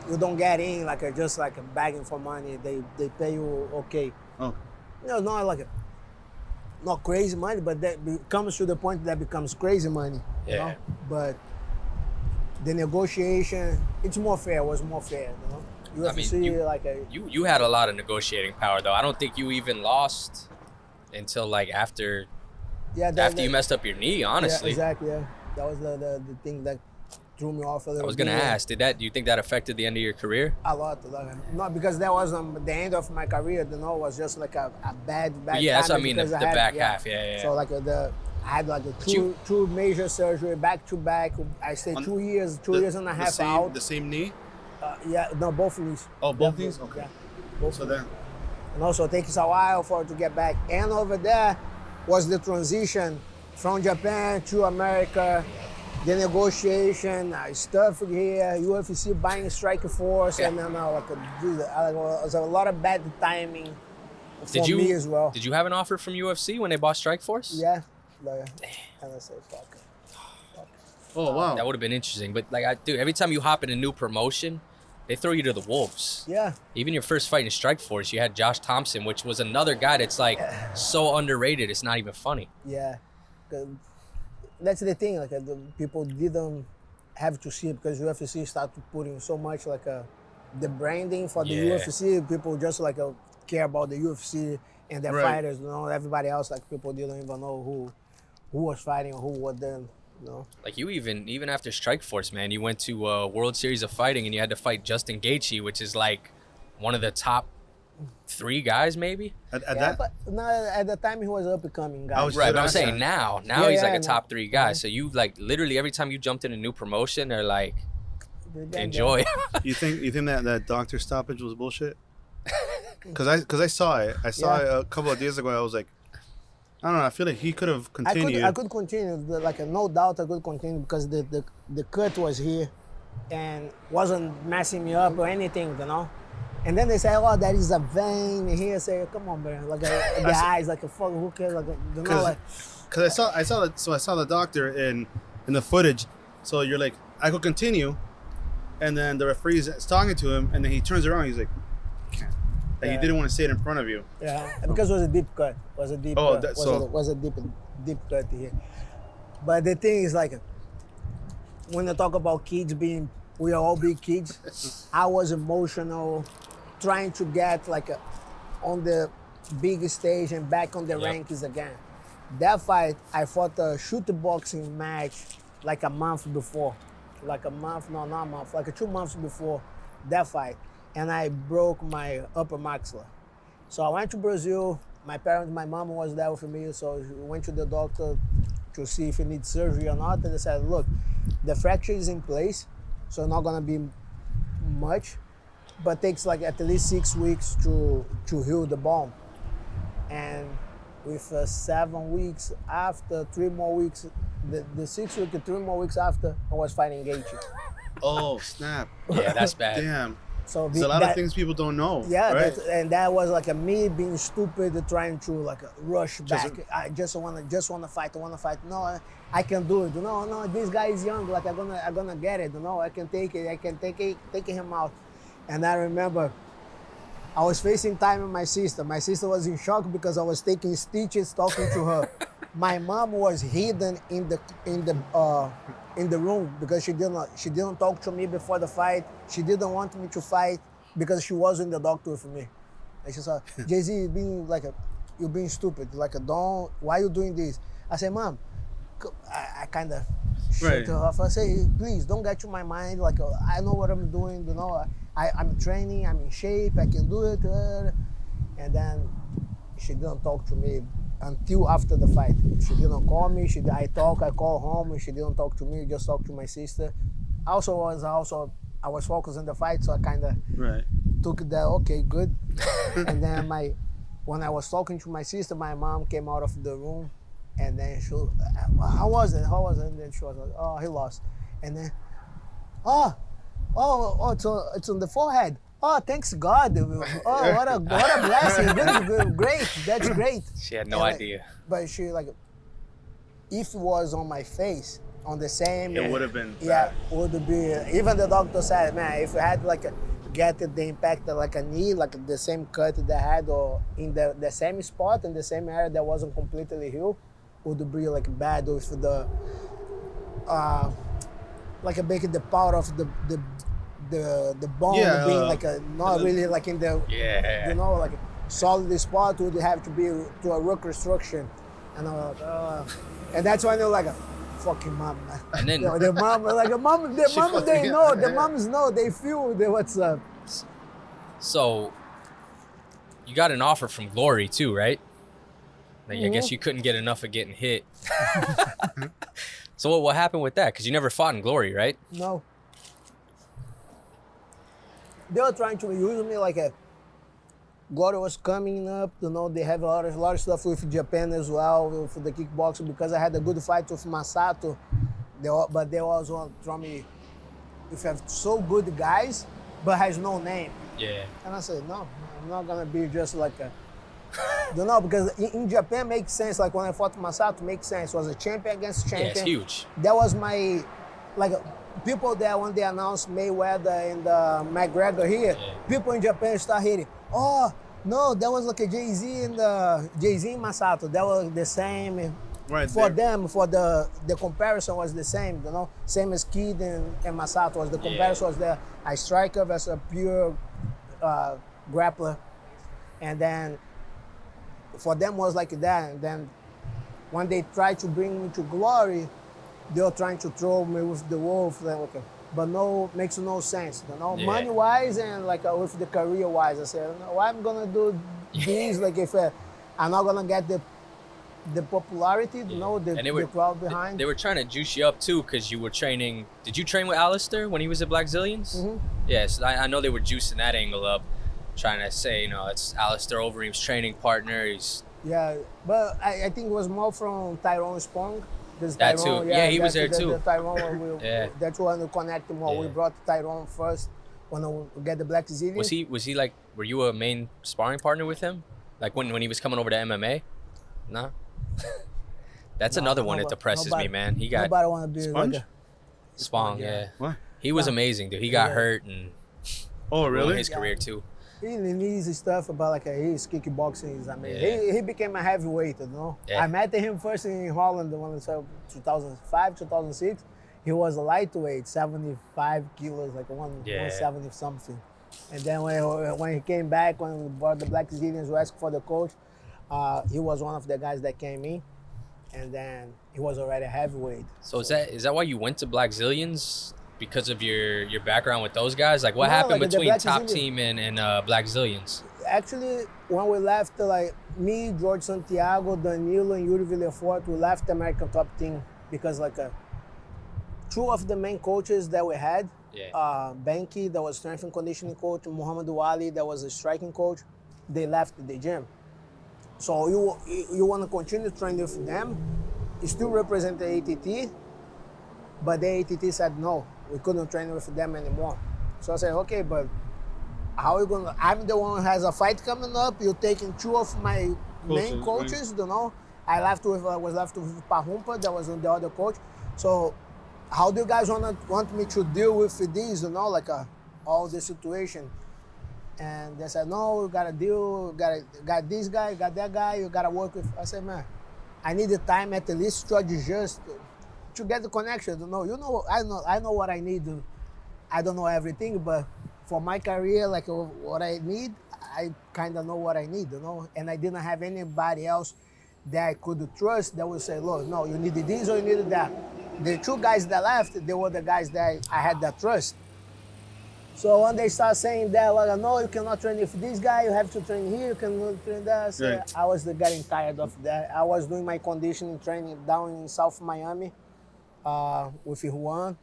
you don't get in like just like begging for money. They pay you okay. Oh. You know, not like not crazy money, but that comes to the point that becomes crazy money. You know? But the negotiation, it's more fair. Was more fair, you know. You have to see like you had a lot of negotiating power though. I don't think you even lost until like after you messed up your knee. Honestly, yeah, exactly. Yeah, that was the thing that threw me off a little. I was gonna ask, do you think that affected the end of your career? A lot. Not because that was the end of my career. You know, it was just like a bad. Yeah, that's what I mean. The back half. Yeah. So like I had like two major surgery back to back. I stayed 2 years, two years and a half out. The same knee? No, both knees. Oh, both knees? Okay. Yeah, both. So then. And also it takes a while for it to get back. And over there was the transition from Japan to America, the negotiation, stuff here, UFC buying Strike Force, and then it was a lot of bad timing for me as well. Did you have an offer from UFC when they bought Strike Force? Yeah. And I said, fuck it. Oh, wow. That would have been interesting. But like, dude, every time you hop in a new promotion, they throw you to the wolves. Yeah. Even your first fight in Strike Force, you had Josh Thompson, which was another guy that's like so underrated. It's not even funny. Yeah. That's the thing. Like the people didn't have to see it because UFC started putting so much like the branding for the UFC. People just like care about the UFC and their fighters. You know, everybody else like people didn't even know who was fighting or who wasn't. No. Like you even after Strike Force, man, you went to World Series of Fighting and you had to fight Justin Gaethje, which is like one of the top 3 guys maybe. At the time he was up and coming guy. Right, but I'm saying now he's like a top 3 guy. So you like literally every time you jumped in a new promotion, they're like, enjoy. You think that doctor stoppage was bullshit? Because I saw it. I saw it a couple of days ago. I was like, I don't know. I feel like he could have continued. I could continue. Like no doubt, I could continue because the cut was here, and wasn't messing me up or anything, you know. And then they say, "Oh, that is a vein." And here, I say, "Come on, man!" Like the eyes, like a fuck. Who cares? Like you know, like. Because I saw the doctor in the footage. So you're like, I could continue, and then the referee's talking to him, and then he turns around. He's like, can't. Like he didn't want to say it in front of you. Yeah, because it was a deep cut. Was a deep. Was a deep cut here. But the thing is, like, when you talk about kids we are all big kids. I was emotional, trying to get like on the big stage and back on the rankings again. That fight, I fought a Chute boxing match like a month before. Like 2 months before that fight. And I broke my upper maxilla. So I went to Brazil. My mom was there with me, so we went to the doctor to see if he needs surgery or not. And they said, look, the fracture is in place, so not gonna be much, but takes like at least 6 weeks to heal the bone. And with 7 weeks after, 3 more weeks, the 6 weeks, 3 more weeks after, I was fighting Gaethje. Oh, snap. Yeah, that's bad. Damn. So There's a lot of things people don't know. Yeah, right? and that was like me being stupid, trying to like rush back. I just wanna fight. I wanna fight. No, I can do it. No, this guy is young. Like I'm gonna get it. I can take it. I can take him out. And I remember I was facing time with my sister. My sister was in shock because I was taking stitches, talking to her. My mom was hidden in the room because she didn't talk to me before the fight. She didn't want me to fight because she was in the doctor with me. And she said, "Jay-Z, you're being stupid. Like, why are you doing this?" I said, "Mom," I kind of shut her off. I say, "Please don't get to my mind. Like, I know what I'm doing. I'm training. I'm in shape. I can do it." And then she didn't talk to me until after the fight. She didn't call me. I call home, and she didn't talk to me. Just talked to my sister. I was focused on the fight, so I kind of took that. Okay, good. And then when I was talking to my sister, my mom came out of the room, and then she, how was it? And then she was like, "Oh, he lost." And then, it's on the forehead. Oh, thanks God. Oh, what a blessing. Good, great. That's great. She had no idea. But she if it was on my face, on the same. It would have been bad. Yeah, would be. Even the doctor said, man, if you had get the impact like a knee, like the same cut they had, or in the same spot, in the same area that wasn't completely healed, would be bad with the, making the power of the bone being not really in the solid spot would have to be to a reconstruction, and and that's why they're fucking mom. And then the mom the moms know, they feel what's up. So you got an offer from Glory too, right? I guess you couldn't get enough of getting hit. So what happened with that? Because you never fought in Glory, right? No. They were trying to use me Glory was coming up, they have a lot of stuff with Japan as well, with the kickboxing, because I had a good fight with Masato. But they also told me, if you have so good guys, but has no name. Yeah. And I said, no, I'm not gonna be just because in Japan makes sense. Like when I fought Masato, makes sense. It was a champion against champion. Yeah, it's huge. That was my, people there when they announced Mayweather and McGregor here, people in Japan start hitting. Oh no, that was a Jay-Z and Masato. That was the same. Right for there. them, for the comparison was the same. Same as Kid and Masato was the comparison was there. A striker versus a pure grappler, and then for them was like that. And then when they tried to bring me to Glory, they were trying to throw me with the wolf, but makes no sense. Money wise and with the career wise. I said, no, why I'm gonna do things if I'm not gonna get the popularity, the crowd behind. They were trying to juice you up too, because you were training. Did you train with Alistair when he was at Blackzilians? Mm-hmm. Yes, I know they were juicing that angle up, trying to say, it's Alistair Overeem's training partner. Yeah, but I think it was more from Tyrone Spong. That Tyrone, too. Yeah, he was there too. The Tyrone, that's when we connected more. We brought Tyrone first when we get the Blackzilians. Was he were you a main sparring partner with him? When he was coming over to MMA? No? That's another one that depresses me, man. Nobody want to be Sponge? Spong, yeah. What? He was amazing, dude. He got hurt and really? His career too. He needs stuff about his kickboxing is amazing. He became a heavyweight, Yeah. I met him first in Holland when it was 2005, 2006. He was a lightweight, 75 kilos, 170 something. And then when he came back, when we brought the Blackzilians, we asked for the coach. He was one of the guys that came in, and then he was already a heavyweight. So is that why you went to Blackzilians? Because of your background with those guys? What happened between Top Team and Blackzilians? Actually, when we left, me, George Santiago, Danilo, and Yuri Villefort, we left the American Top Team because two of the main coaches that we had, Benki, that was strength and conditioning coach, Muhammad Wali, that was a striking coach, they left the gym. So you want to continue training with them, you still represent the ATT, but the ATT said no, we couldn't train with them anymore. So I said, okay, but how you gonna? I'm the one who has a fight coming up. You're taking 2 of my main coaches, you know. I was left with Pahumpa, that was the other coach. So, how do you guys want me to deal with these, you know, like all the situation? And they said, no, you gotta deal, got this guy, got that guy, you gotta work with. I said, man, I need the time at least to adjust, to get the connection. You know, I know what I need. I don't know everything, but for my career, like what I need, I kind of know what I need, you know. And I didn't have anybody else that I could trust that would say, look, no, you needed this or you needed that. The 2 guys that left, they were the guys that I had that trust. So when they start saying that, like, no, you cannot train with this guy, you have to train here, you cannot train that. So Right. I was getting tired of that. I was doing my conditioning training down in South Miami with Juan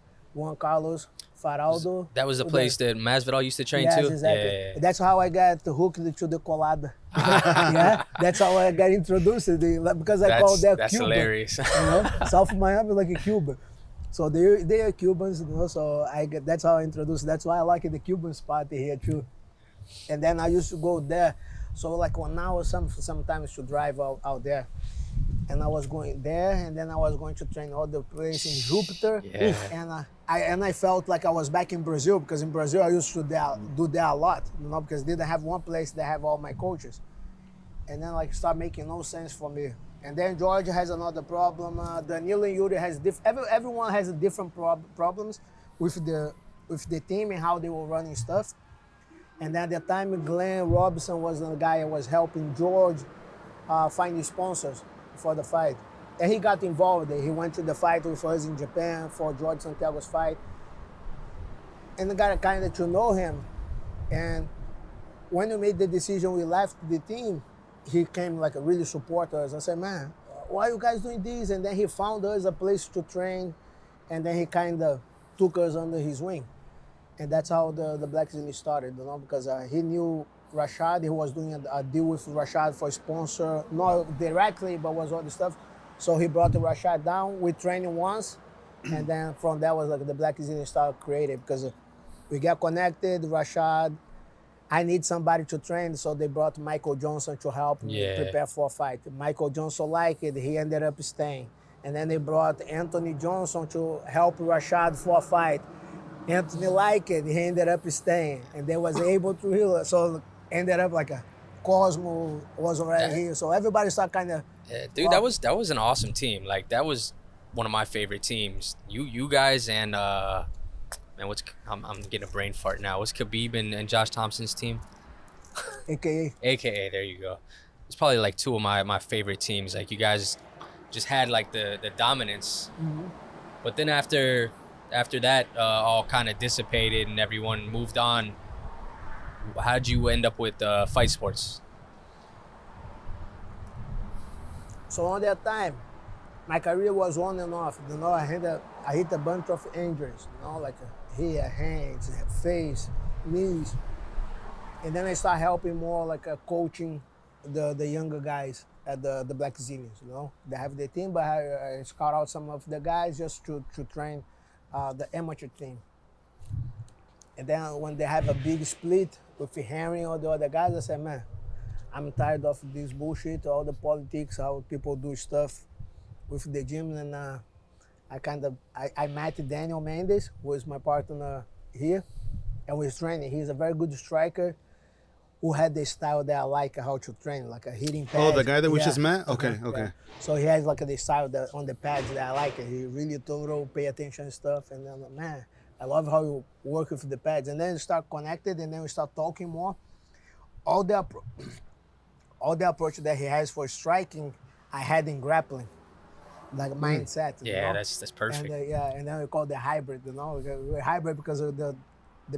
Carlos, Faraldo. That was the place that Masvidal used to train Yes, too? exactly. Yeah. That's how I got hooked to the colada. Yeah, that's how I got introduced to because I called that That's Cuban. hilarious. You know, South Miami like a Cuban. So they are Cubans, you know. So that's how I introduced. That's why I like the Cuban spot here too. And then I used to go there. So like 1 hour sometimes to drive out there. And I was going there, and then I was going to train other place in Jupiter. Yeah. And I felt like I was back in Brazil, because in Brazil I used to do that a lot, you know, because they didn't have one place that have all my coaches. And then like start making no sense for me. And then Georgia has another problem. Danilo and Yuri has everyone has a different problems with the team and how they were running stuff. And at the time, Glenn Robinson was the guy that was helping George find sponsors for the fight. And he got involved. He went to the fight with us in Japan for George Santiago's fight. And I got kind of to know him. And when we made the decision, we left the team, he came like a really support us. I said, man, why are you guys doing this? And then he found us a place to train. And then he kind of took us under his wing. And that's how the Blackzilians started, you know, because he knew Rashad. He was doing a deal with Rashad for sponsor, not directly, but was all the stuff. So he brought the Rashad down. We trained once, and then from that was like the Blackzilians started created, because we got connected. Rashad, I need somebody to train, so they brought Michael Johnson to help me prepare for a fight. Michael Johnson liked it. He ended up staying. And then they brought Anthony Johnson to help Rashad for a fight. Anthony liked it. He ended up staying, and they was able to heal it. So ended up like a Cosmo was already here. So everybody started kind of. Yeah, dude, that was an awesome team. Like that was one of my favorite teams. You guys and man, I'm getting a brain fart now. What's Khabib and Josh Thompson's team? AKA, there you go. It's probably like 2 of my favorite teams. Like you guys just had like the dominance. Mm-hmm. But then after that all kind of dissipated and everyone moved on, how'd you end up with Fight Sports? So on that time, my career was on and off. You know, I hit a bunch of injuries. You know, like here, hands, face, knees, and then I start helping more, like coaching the younger guys at the Blackzilians. You know, they have the team, but I scout out some of the guys just to train the amateur team. And then when they have a big split with Henry or the other guys, I said, man, I'm tired of this bullshit, all the politics, how people do stuff with the gym. And I met Daniel Mendes, who is my partner here, and we're training. He's a very good striker who had the style that I like, how to train, like a hitting pad. Oh, the guy that we just met? Okay. Yeah. So he has like the style on the pads that I like. He really thorough, pay attention and stuff. And then I'm like, man, I love how you work with the pads. And then we start connected, and then we start talking more. All the approach that he has for striking, I had in grappling, like mindset. Yeah, you know? that's perfect. And, and then we call it the hybrid. You know, we're hybrid because of the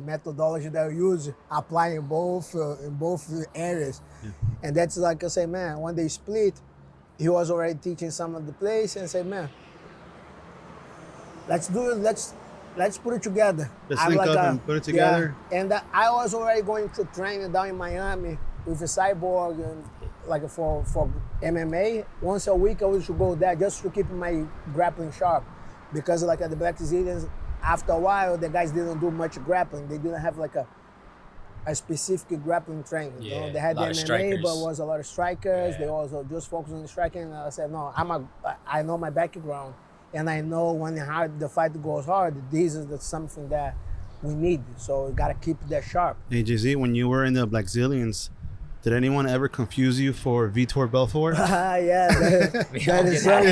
methodology that we use, applying in both areas. Yeah. And that's like I say, man, when they split, he was already teaching some of the place, and say, man, let's do it. Let's put it together. Let's link up and put it together. Yeah. And I was already going to train down in Miami with a Cyborg, and like for MMA. Once a week I used to go there just to keep my grappling sharp, because like at the Blackzilians, after a while the guys didn't do much grappling. They didn't have like a specific grappling training. You know? Yeah, They had a lot the of MMA, but strikers. was a lot of strikers. Yeah. They also just focused on the striking. And I said, no, I know my background, and I know when the fight goes hard, this is something that we need. So we gotta keep that sharp. Hey, Jay-Z, when you were in the Blackzilians, did anyone ever confuse you for Vitor Belfort? Yeah, that is so.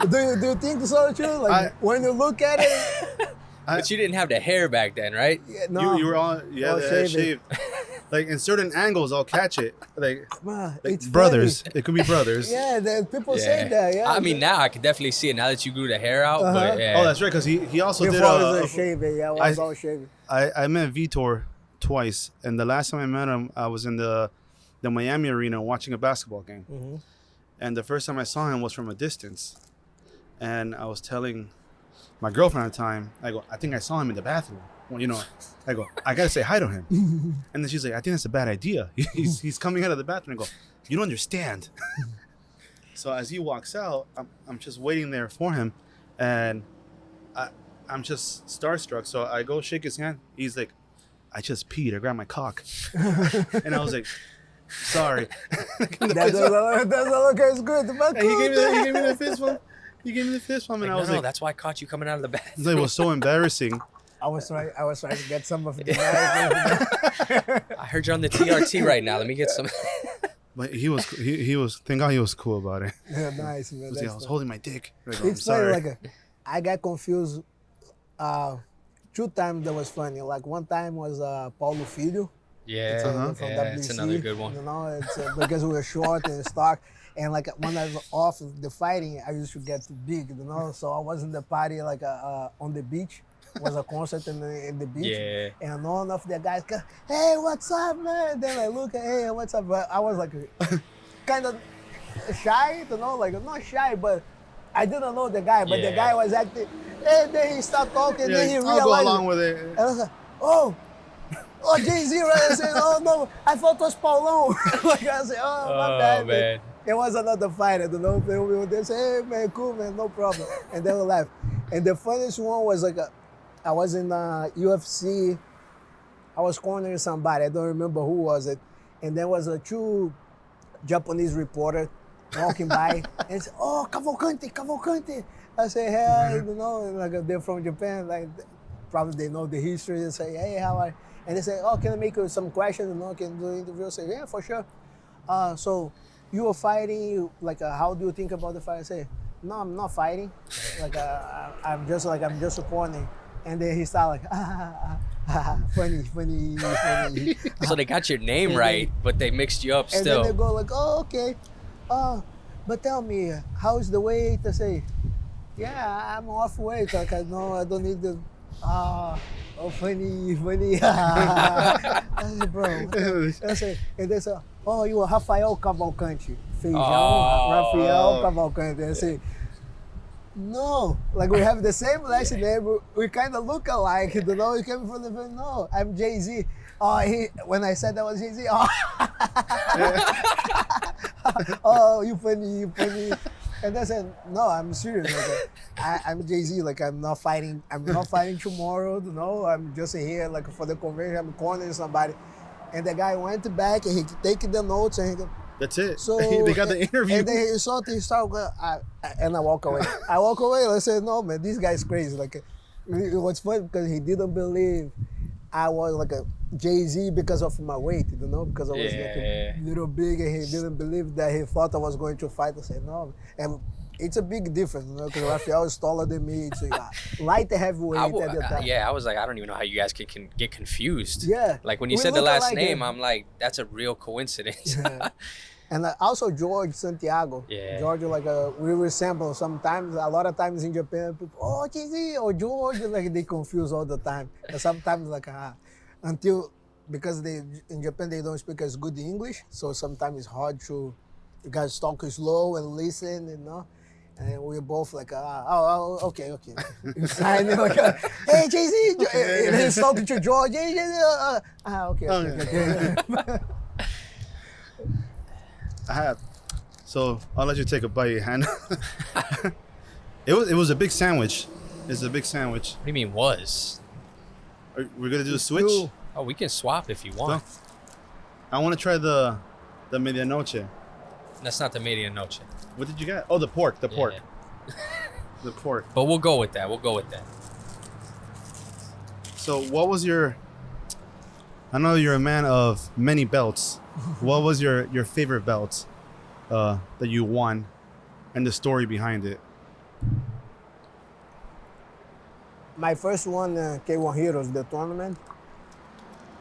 Do you think so too? Like when you look at it, But you didn't have the hair back then, right? yeah, no, You were all all the head shaved. shaved. Like in certain angles, I'll catch it. Like it's brothers. funny. It could be brothers. Yeah, people say that. Yeah, I mean, now I can definitely see it now that you grew the hair out. But yeah. Oh, that's right. Because he also did. before I was shaving. Yeah, I was all shaving. I met Vitor twice, and the last time I met him, I was in the Miami arena watching a basketball game, and the first time I saw him was from a distance, and I was telling my girlfriend at the time, I go, I think I saw him in the bathroom. Well, you know, I go, I gotta say hi to him, and then she's like, I think that's a bad idea. He's coming out of the bathroom. I go, you don't understand. So as he walks out, I'm just waiting there for him, and I'm just starstruck. So I go shake his hand. He's like, I just peed. I grabbed my cock. And I was like, sorry. That's okay. It's good. And he gave me the fist bump. He gave me the fist bump, and Like, I was no, like, that's why I caught you coming out of the bathroom. it was so embarrassing. I was trying to get some of the. I heard you're on the TRT right now. Let me get some. But he was thank God he was cool about it. Yeah, nice, man. He was like, I was holding my dick. I go, It's funny. I got confused. 2 times that was funny. Like one time was Paulo Filho. Yeah, From it's WC, another good one. You know, it's because we were short and stock. And like when I was off the fighting, I used to get too big, you know. So I was in the party like on the beach. It was a concert in the beach. Yeah. And none of the guys go, hey, what's up, man? Then I look at, hey, what's up? But I was like kind of shy, you know, like not shy, but I didn't know the guy. But the guy was acting. And then he started talking. Yeah, then he I'll realized. go along with it. And I was like, oh, Jay-Z, right? I said, oh no, I thought it was Paulão. Like I said, oh, my bad. Man. It was another fighter, you know. We were there, say, hey man, cool man, no problem. And then we laughed. And the funniest one was like, I was in UFC. I was cornering somebody. I don't remember who was it. And there was a true Japanese reporter walking by and said, oh, Cavalcante. I say, hey, you know, like they're from Japan, like probably they know the history. And say, hey, how are you? And they say, oh, can I make you some questions? You know, can do an interview? I say, yeah, for sure. So you were fighting, like, how do you think about the fight? I say, no, I'm not fighting. Like, I'm just supporting. And then he started like, funny. So they got your name right, but they mixed you up And still. then they go like, oh, okay. But tell me, how is the weight? I say, yeah, I'm off weight. Like, I don't need the, funny. I said, bro. I say, and they say, oh, you are Rafael Cavalcante. Feijão, Rafael Cavalcante. I say, no, like we have the same last name. We kind of look alike, you know. He came from the no. I'm Jay-Z. When I said that was Jay-Z, oh, you funny. And I said, no, I'm serious. Like, I'm Jay-Z. Like I'm not fighting tomorrow. You know, I'm just here like for the convention. I'm cornering somebody. And the guy went back and he taking the notes and he. That's it. So they got the interview. And then he started, and I walk away. And I said, no, man, this guy's crazy. Like, it was funny because he didn't believe I was like a Jay-Z because of my weight, you know, because I was like a little big, and he didn't believe that. He thought I was going to fight. I said, no. And it's a big difference, you know, because Rafael is taller than me. It's light heavyweight at the time. I was like, I don't even know how you guys can get confused. Yeah. Like when you We said the look last alike, name, I'm like, that's a real coincidence. Yeah. And also George Santiago. Yeah. George, like we resemble sometimes. A lot of times in Japan, people, oh, Jay-Z or George, like they confuse all the time. And sometimes like because in Japan they don't speak as good English, so sometimes it's hard to, you guys talk slow and listen, you know. And we're both like, okay. And they're like, hey, Jay-Z. And he's talking to George. Hey, Jay-Z. Okay. I have. So I'll let you take a bite, hand. It was a big sandwich. It's a big sandwich. What do you mean was? We're gonna do a switch. Oh, we can swap if you want. So, I want to try the medianoche. That's not the medianoche. What did you get? Oh, the pork. The pork. Yeah. The pork. But we'll go with that. So what was your... I know you're a man of many belts. What was your favorite belt that you won and the story behind it? My first one, K1 Heroes, the tournament,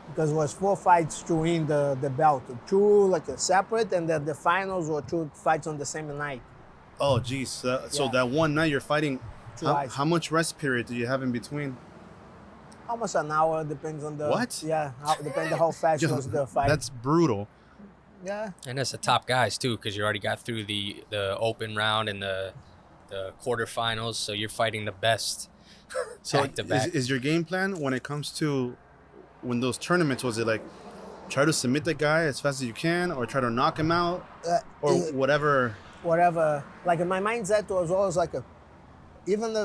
because it was 4 fights to win the belt. 2 like separate, and then the finals were 2 fights on the same night. Oh, geez. So Yeah. that one night you're fighting, Twice. how much rest period do you have in between? Almost an hour, depends on the... What? Yeah, depends on how fast was the fight. That's brutal. Yeah. And that's the top guys too, because you already got through the open round and the quarterfinals, so you're fighting the best. So back to back. is your game plan when it comes to when those tournaments, was it like try to submit the guy as fast as you can or try to knock him out or whatever? Whatever. Like my mindset was always like even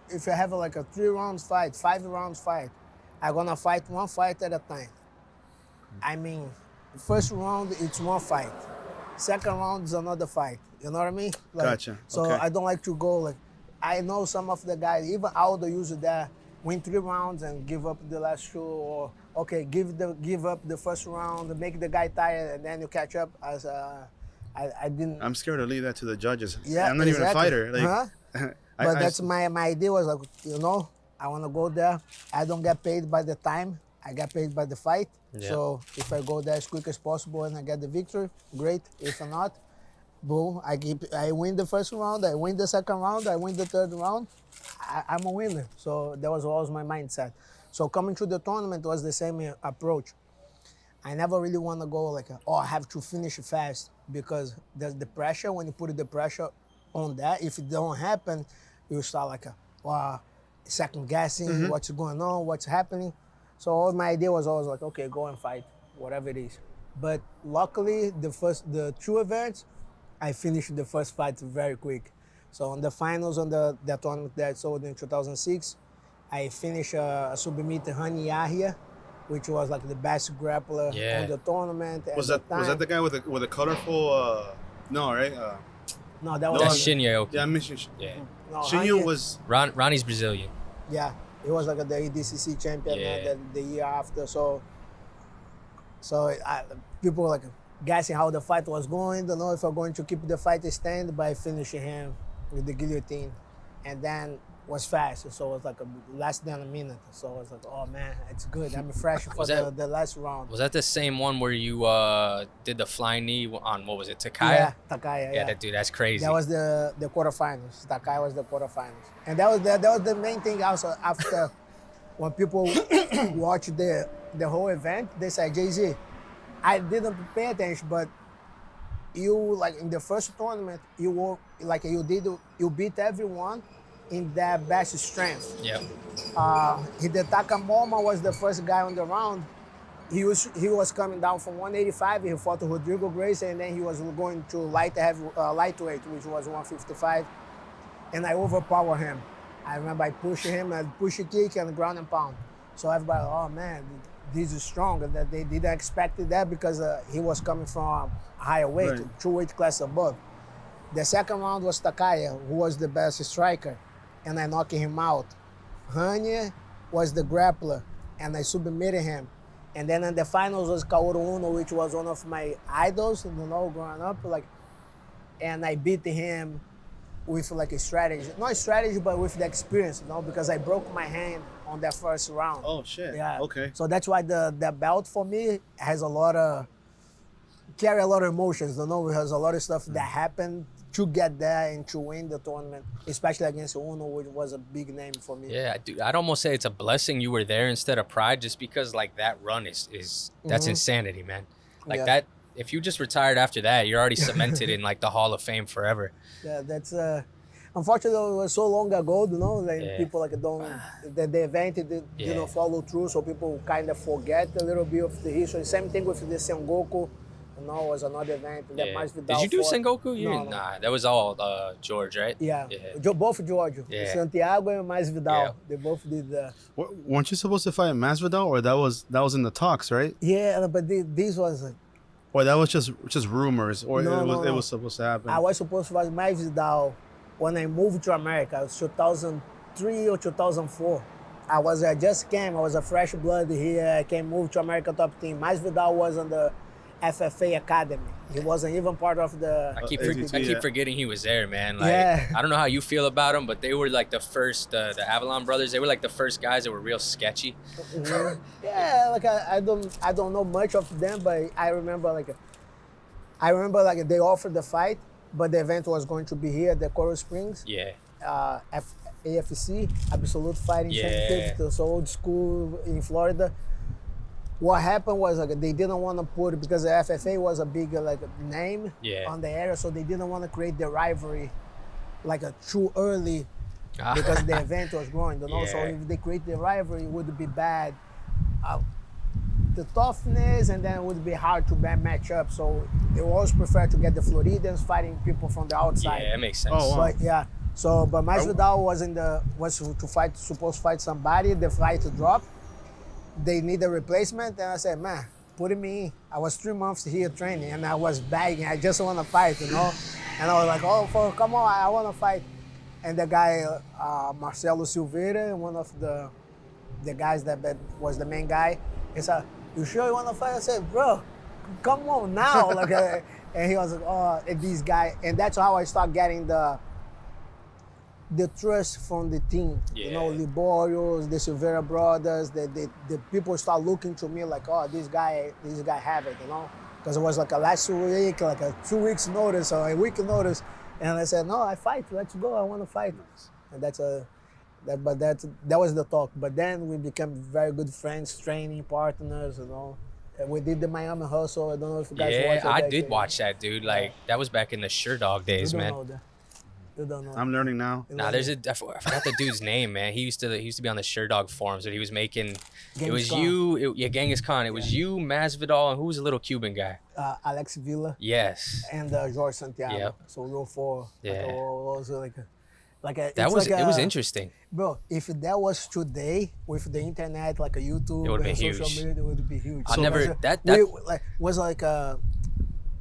if you have like a 3 rounds fight, 5 rounds fight, I'm gonna fight one fight at a time. I mean, first round it's one fight, second round is another fight. You know what I mean? Like, Gotcha. So Okay. I don't like to go like. I know some of the guys, even Aldo used that, win 3 rounds and give up the last 2, or okay, give up the first round, make the guy tired, and then you catch up. As I didn't. I'm scared to leave that to the judges. Yeah, I'm not even a exactly. fighter. Like, But that's my idea was like, I want to go there. I don't get paid by the time. I get paid by the fight. Yeah. So if I go there as quick as possible and I get the victory, great. If not, boom, I win the first round, I win the second round, I win the third round, I'm a winner. So that was always my mindset. So coming to the tournament was the same approach. I never really want to go like, I have to finish fast, because there's the pressure. When you put the pressure on that, if it don't happen, you start like second guessing what's going on, what's happening. So all my idea was always like, okay, go and fight, whatever it is. But luckily, the 2 events, I finished the first fight very quick. So on the finals on the tournament that I sold in 2006, I finished a submit Hani Yahya, which was like the best grappler on the tournament. Was that the guy with the colorful? No, right? No, that was That's Shinya. Yeah, I mentioned. Yeah. no, Shinyo Hani- was. Ronnie's Brazilian. Yeah, he was like the ADCC champion the year after. So people were like guessing how the fight was going. Don't know if I'm going to keep the fight stand by finishing him with the guillotine, and then was fast. So it was like less than a minute. So I was like, oh man, it's good. I'm fresh for the last round. Was that the same one where you did the flying knee on, what was it, Takaya? Yeah, Takaya. Yeah, dude, that's crazy. That was the quarterfinals. Takai was the quarterfinals, and that was the main thing. Also, after when people watch the whole event, they say, Jay-Z, I didn't pay attention, but you like in the first tournament, you beat everyone in their best strength. Yeah. Hidetaka Moma was the first guy on the round. He was coming down from 185. He fought Rodrigo Gracie, and then he was going to lightweight, which was 155. And I overpowered him. I remember I pushed him and push a kick and ground and pound. So everybody, oh man, this is strong. And that they didn't expect that because he was coming from a higher weight, 2 weight class above. The second round was Takaya, who was the best striker, and I knocked him out. Hanya was the grappler, and I submitted him. And then in the finals was Kaoru Uno, which was one of my idols, growing up. And I beat him with like a strategy. Not a strategy, but with the experience, because I broke my hand on that first round. Oh shit. Yeah. Okay. So that's why the belt for me has carry a lot of emotions, It has a lot of stuff that happened to get there and to win the tournament, especially against Uno, which was a big name for me. Yeah, dude, I'd almost say it's a blessing you were there instead of pride, just because like that run is that's insanity, man. Like that, if you just retired after that, you're already cemented in like the Hall of Fame forever. Yeah, that's unfortunately it was so long ago, people the event didn't follow through, so people kind of forget a little bit of the history. Same thing with the Sengoku, No, it was another event. That Yeah. Masvidal Did you do fought. Sengoku? No. Nah, that was all George, right? Yeah, Yeah. both George. Yeah. Santiago and Masvidal. Yeah. They both did that. Weren't you supposed to fight Masvidal, or that was in the talks, right? Yeah, but this was... Or that was just rumors, or No. it was supposed to happen. I was supposed to fight Masvidal when I moved to America. It was 2003 or 2004. I just came. I was a fresh blood here. I came move to America top team. Masvidal was on the FFA Academy. He wasn't even part of the... I keep yeah. forgetting he was there, man. Like, Yeah. I don't know how you feel about him, but they were like the first, the Avalon brothers. They were like the first guys that were real sketchy. Yeah, like I don't know much of them, but I remember like they offered the fight, but the event was going to be here at the Coral Springs. Yeah. AFC, Absolute Fighting Yeah. Championship, so old school in Florida. What happened was like they didn't want to put, because the FFA was a big name on the area, so they didn't want to create the rivalry like too early because the event was growing, you know. So Yeah. if they create the rivalry, it would be bad. The toughness, and then it would be hard to match up. So they always prefer to get the Floridians fighting people from the outside. Yeah, that makes sense. Oh, wow. But yeah, but Masvidal was supposed to fight somebody. The fight dropped. They need a replacement, and I said, man, put me in. I was 3 months here training, and I was begging. I just want to fight, you know. And I was like, come on, I want to fight. And the guy, Marcelo Silveira, one of the guys that was the main guy, he said, you sure you want to fight? I said, bro, come on now. And he was like, oh, and this guy. And that's how I start getting the trust from the team. Yeah. You know, Liborios, the Silveira brothers, the people start looking to me like, oh, this guy have it, you know? Because it was like a last week, like a 2 weeks notice or a week notice. And I said, no, I fight, let's go, I want to fight. And that was the talk. But then we became very good friends, training partners, you know. And we did the Miami Hustle. I don't know if you guys watched it. I did watch that, dude. Like, that was back in the Sure Dog days, man. You don't know. I'm learning now. Nah, I forgot the dude's name, man. He used to be on the Sure Dog forums, but he was making. Genghis Khan. Genghis Khan. It was you, Masvidal, and who was the little Cuban guy? Alex Villa. Yes. And George Santiago. Yep. So real four. Yeah. It was interesting. Bro, if that was today with the internet, like a YouTube It would've and been social huge. media, it would be huge. Was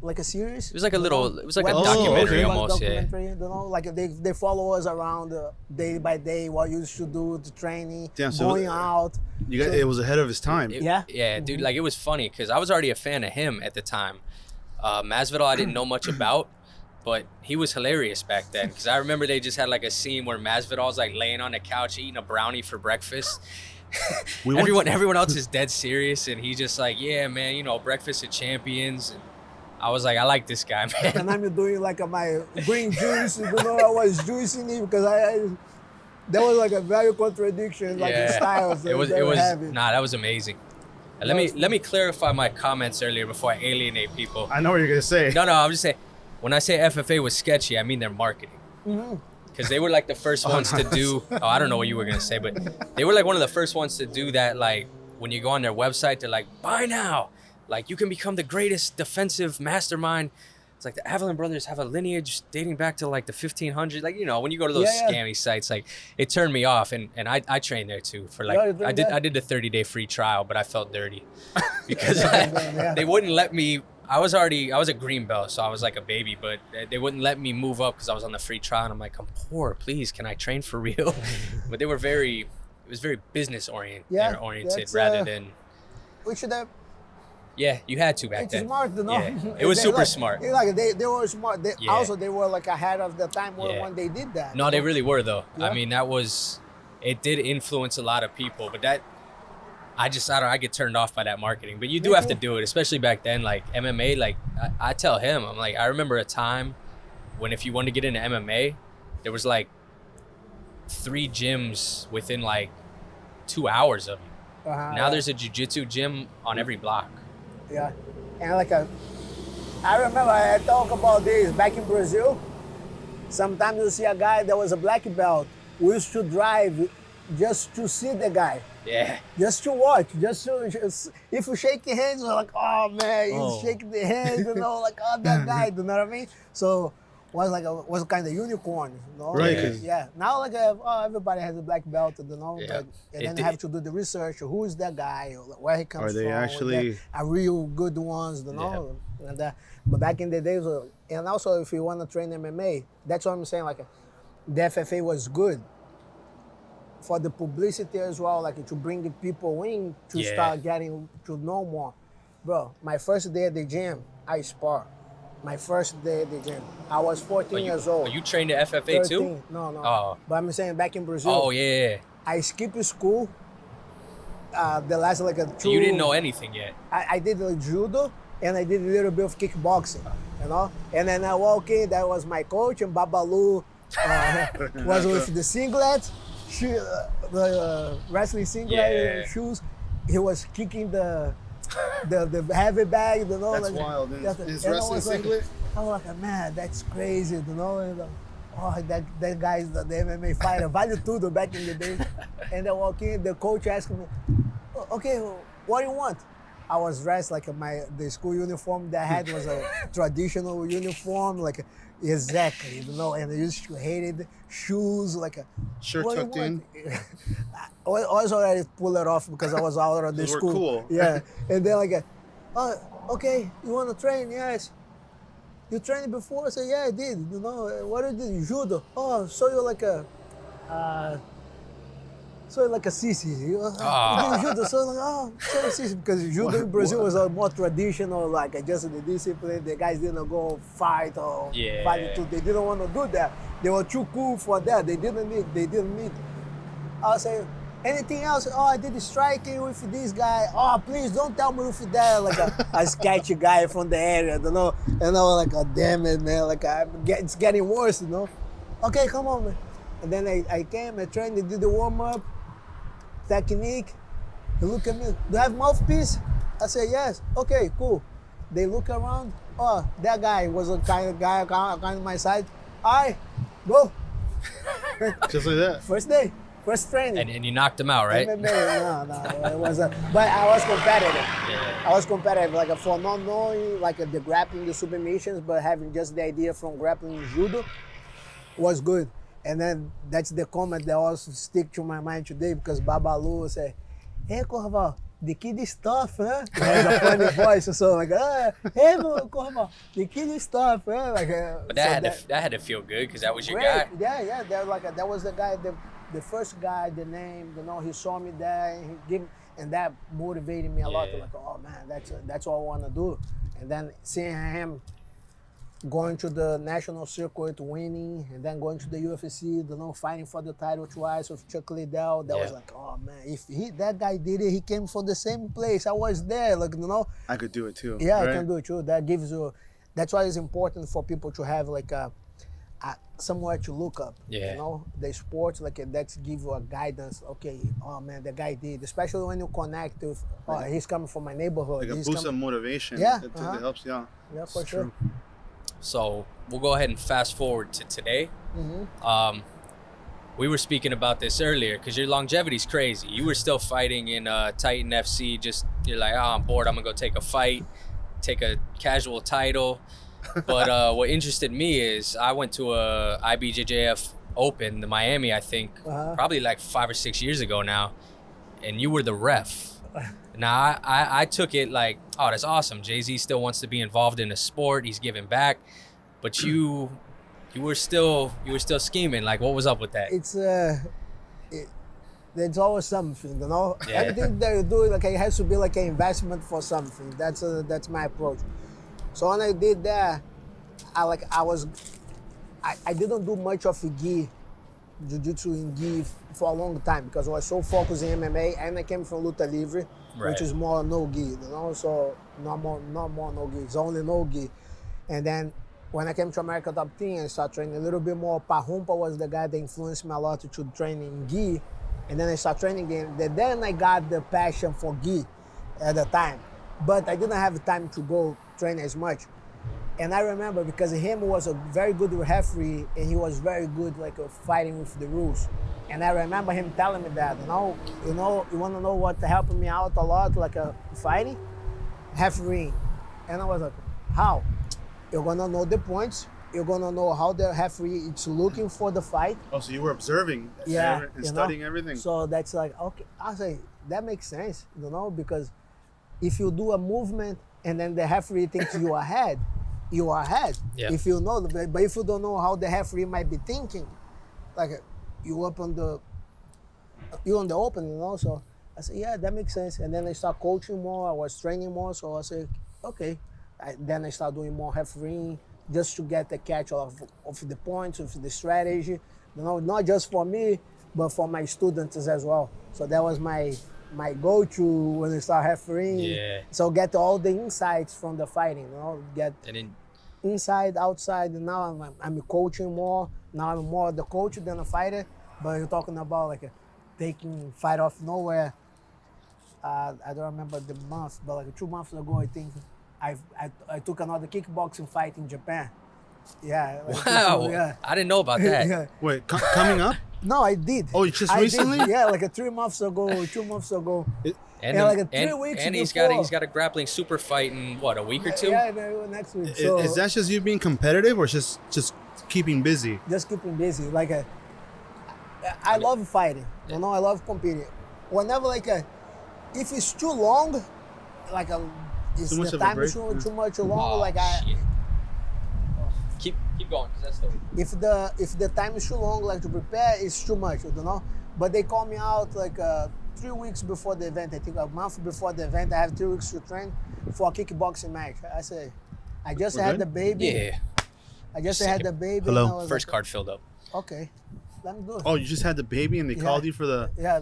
like a series. It was like a little. It was like a Oh, documentary okay. almost. Yeah. Documentary, you know, like they follow us around day by day, what you should do, the training, Damn, so going out. It was ahead of his time. Yeah. Yeah, dude. Like, it was funny because I was already a fan of him at the time. Masvidal, I didn't know much about, but he was hilarious back then. Because I remember they just had like a scene where Masvidal's like laying on the couch eating a brownie for breakfast. Everyone else is dead serious, and he's just like, yeah, man, you know, breakfast of champions. And I was like, I like this guy, man. And I'm doing like my green juice, you know, I was juicing it because that was like a very contradiction, like in styles. That was amazing. And let me clarify my comments earlier before I alienate people. I know what you're gonna say. No, I'm just saying, when I say FFA was sketchy, I mean their marketing. Because they were like the first ones to do, I don't know what you were gonna say, but they were like one of the first ones to do that. Like, when you go on their website, they're like, buy now. Like, you can become the greatest defensive mastermind. It's like the Avalon brothers have a lineage dating back to like the 1500s. Like, you know, when you go to those scammy sites, like, it turned me off. And I trained there too for like, I did the 30-day free trial, but I felt dirty because they wouldn't let me. I was a green belt, so I was like a baby, but they wouldn't let me move up because I was on the free trial. And I'm like, I'm poor, please, can I train for real? But they were it was very business oriented rather than. We should have. Yeah, you had to back then. It's smart, you know. Yeah. It was super smart. Like they were smart. Also, they were like ahead of the time when they did that. No, they really were though. Yeah. I mean, it did influence a lot of people, but I get turned off by that marketing. But you do have to do it, especially back then. Like MMA, like I tell him, I'm like, I remember a time when if you wanted to get into MMA, there was like 3 gyms within like 2 hours of you. Now there's a jiu-jitsu gym on every block. Yeah, and I remember I talk about this back in Brazil. Sometimes you see a guy that was a black belt. We used to drive just to see the guy. Yeah. Just to watch, just if you shake hands, you're like, oh man, he's shaking the hand, you know, like oh that guy, you know what I mean? So was kind of unicorn, you know? Right. Yeah. Now like everybody has a black belt, you know, Yeah. and then you have to do the research. Who is that guy? Where he comes Are they from? actually are real good ones, you know? And but back in the days, and also if you want to train MMA, that's what I'm saying. Like the FFA was good for the publicity as well, like to bring the people in to start getting to know more. Bro, my first day at the gym, I spar. My first day at the gym. I was 14 years old. You trained at FFA 13. Too? No. Oh. But I'm saying back in Brazil. Oh, yeah. I skipped school. The last like a 2. So you didn't know anything yet? I did like judo and I did a little bit of kickboxing, you know? And then I walked in, that was my coach, and Babalu was with the singlet. The wrestling singlet shoes. He was kicking the heavy bag, you know. That's like, wild. His wrestling singlet. I was like, man, that's crazy, you know. And, that guy is the MMA fighter, Vale Tudo back in the day. And I walk in, the coach asked me, okay, what do you want? I was dressed like the school uniform that I had was a traditional uniform, like exactly, you know, and I used to hate it. Shoes, like a shirt tucked in. I was already pulled it off because I was out of the school. Cool. Yeah, and then like, okay, you want to train? Yes. You trained before? I said, yeah, I did. You know, what did you do? Judo. Oh, so you're like a. So like a sissy, you did judo, so like so sissy, because judo in Brazil was a more traditional, like just the discipline. The guys didn't go fight or fight too. They didn't want to do that. They were too cool for that. They didn't need. I say anything else? Oh, I did the striking with this guy. Oh, please don't tell me with that. Like a sketchy guy from the area, you know. And I was like, oh, damn it, man. Like it's getting worse, you know. Okay, come on, man. And then I came, I trained, I did the warm up. Technique. They look at me. Do you have mouthpiece? I say yes. Okay, cool. They look around. Oh, that guy was a kind of guy kind of my side. All right, go. Just like that. First day, first training. And you knocked him out, right? No, it wasn't. But I was competitive. Yeah. I was competitive, like for not knowing like the grappling, the submissions, but having just the idea from grappling judo was good. And then that's the comment that also stick to my mind today because Babalu said, hey, Corval, the kid is tough, huh? He has a funny voice, so like, hey, Corval, the kid is tough, huh? Like, but that had to feel good because that was your guy. Yeah, that was the guy, the first guy, the name, you know, he saw me there, and that motivated me a lot. Like, oh man, that's what I want to do. And then seeing him going to the national circuit, winning, and then going to the UFC, you know, fighting for the title twice with Chuck Liddell. That was like, oh man, if that guy did it, he came from the same place. I was there, like, you know. I could do it too. Yeah, right? I can do it too. That gives you. That's why it's important for people to have like a somewhere to look up. Yeah. You know, the sports that give you a guidance. Okay, oh man, the guy did. Especially when you connect with, he's coming from my neighborhood. Like a boost of motivation. Yeah, it helps. Yeah. Yeah, for sure. So we'll go ahead and fast forward to today. Mm-hmm. We were speaking about this earlier because your longevity's crazy. You were still fighting in Titan FC. You're like, I'm bored. I'm gonna go take a fight, take a casual title. But what interested me is I went to a IBJJF Open, the Miami, I think, probably like 5 or 6 years ago now, and you were the ref. Now I took it like, oh, that's awesome. Jay-Z still wants to be involved in a sport. He's giving back, but you were still scheming. Like, what was up with that? There's always something, you know. Yeah. Everything that you do, like, it has to be like an investment for something. That's my approach. So when I did that, I didn't do much of Jiu-Jitsu in gi for a long time because I was so focused in MMA, and I came from Luta Livre, which is more no gi, you know. So not more no gi. It's only no gi. And then when I came to America Top Team, I started training a little bit more. Pahumpa was the guy that influenced me a lot to train in gi, and then I started training again. Then I got the passion for gi at the time, but I didn't have time to go train as much. And I remember because him was a very good referee and he was very good like fighting with the rules. And I remember him telling me that, you want to know what helped me out a lot, like fighting? Refereeing. And I was like, how? You're gonna know the points. You're gonna know how the referee is looking for the fight. Oh, so you were observing and studying everything. So that's like, okay, I say, that makes sense, because if you do a movement and then the referee thinks you are ahead, you are ahead. Yeah. If you know, but if you don't know how the referee might be thinking, like you're on the open, So I said, yeah, that makes sense. And then I start coaching more. I was training more. So I said, okay. Then I start doing more refereeing just to get the catch of the points, of the strategy. Not just for me, but for my students as well. So that was my go-to when I start refereeing. Yeah. So get all the insights from the fighting, get inside, outside. And now I'm coaching more. Now I'm more the coach than a fighter. But you're talking about like taking fight off nowhere. I don't remember the month, but like 2 months ago, I think I took another kickboxing fight in Japan. Yeah. Wow. Yeah. I didn't know about that. Yeah. Wait, coming up? No, I did. Oh, just I recently? Did, yeah, like 3 months ago, 2 months ago. And, like 3 weeks and he's before. got a grappling super fight in what, a week or two? Yeah, next week. So Is that just you being competitive or just keeping busy? just keeping busy. Like I love fighting. I love competing. Whenever if it's too long, it's Too much the of a time break? is too much long. Oh, shit. Keep going, because that's the If the time is too long, to prepare, it's too much. But they call me out 3 weeks before the event. I think a month before the event, I have 3 weeks to train for a kickboxing match. I say, I just had the baby. Yeah. I just had the baby. Hello. And I was First card filled up. okay, let me do it. Oh, you just had the baby and they called you for the... Yeah,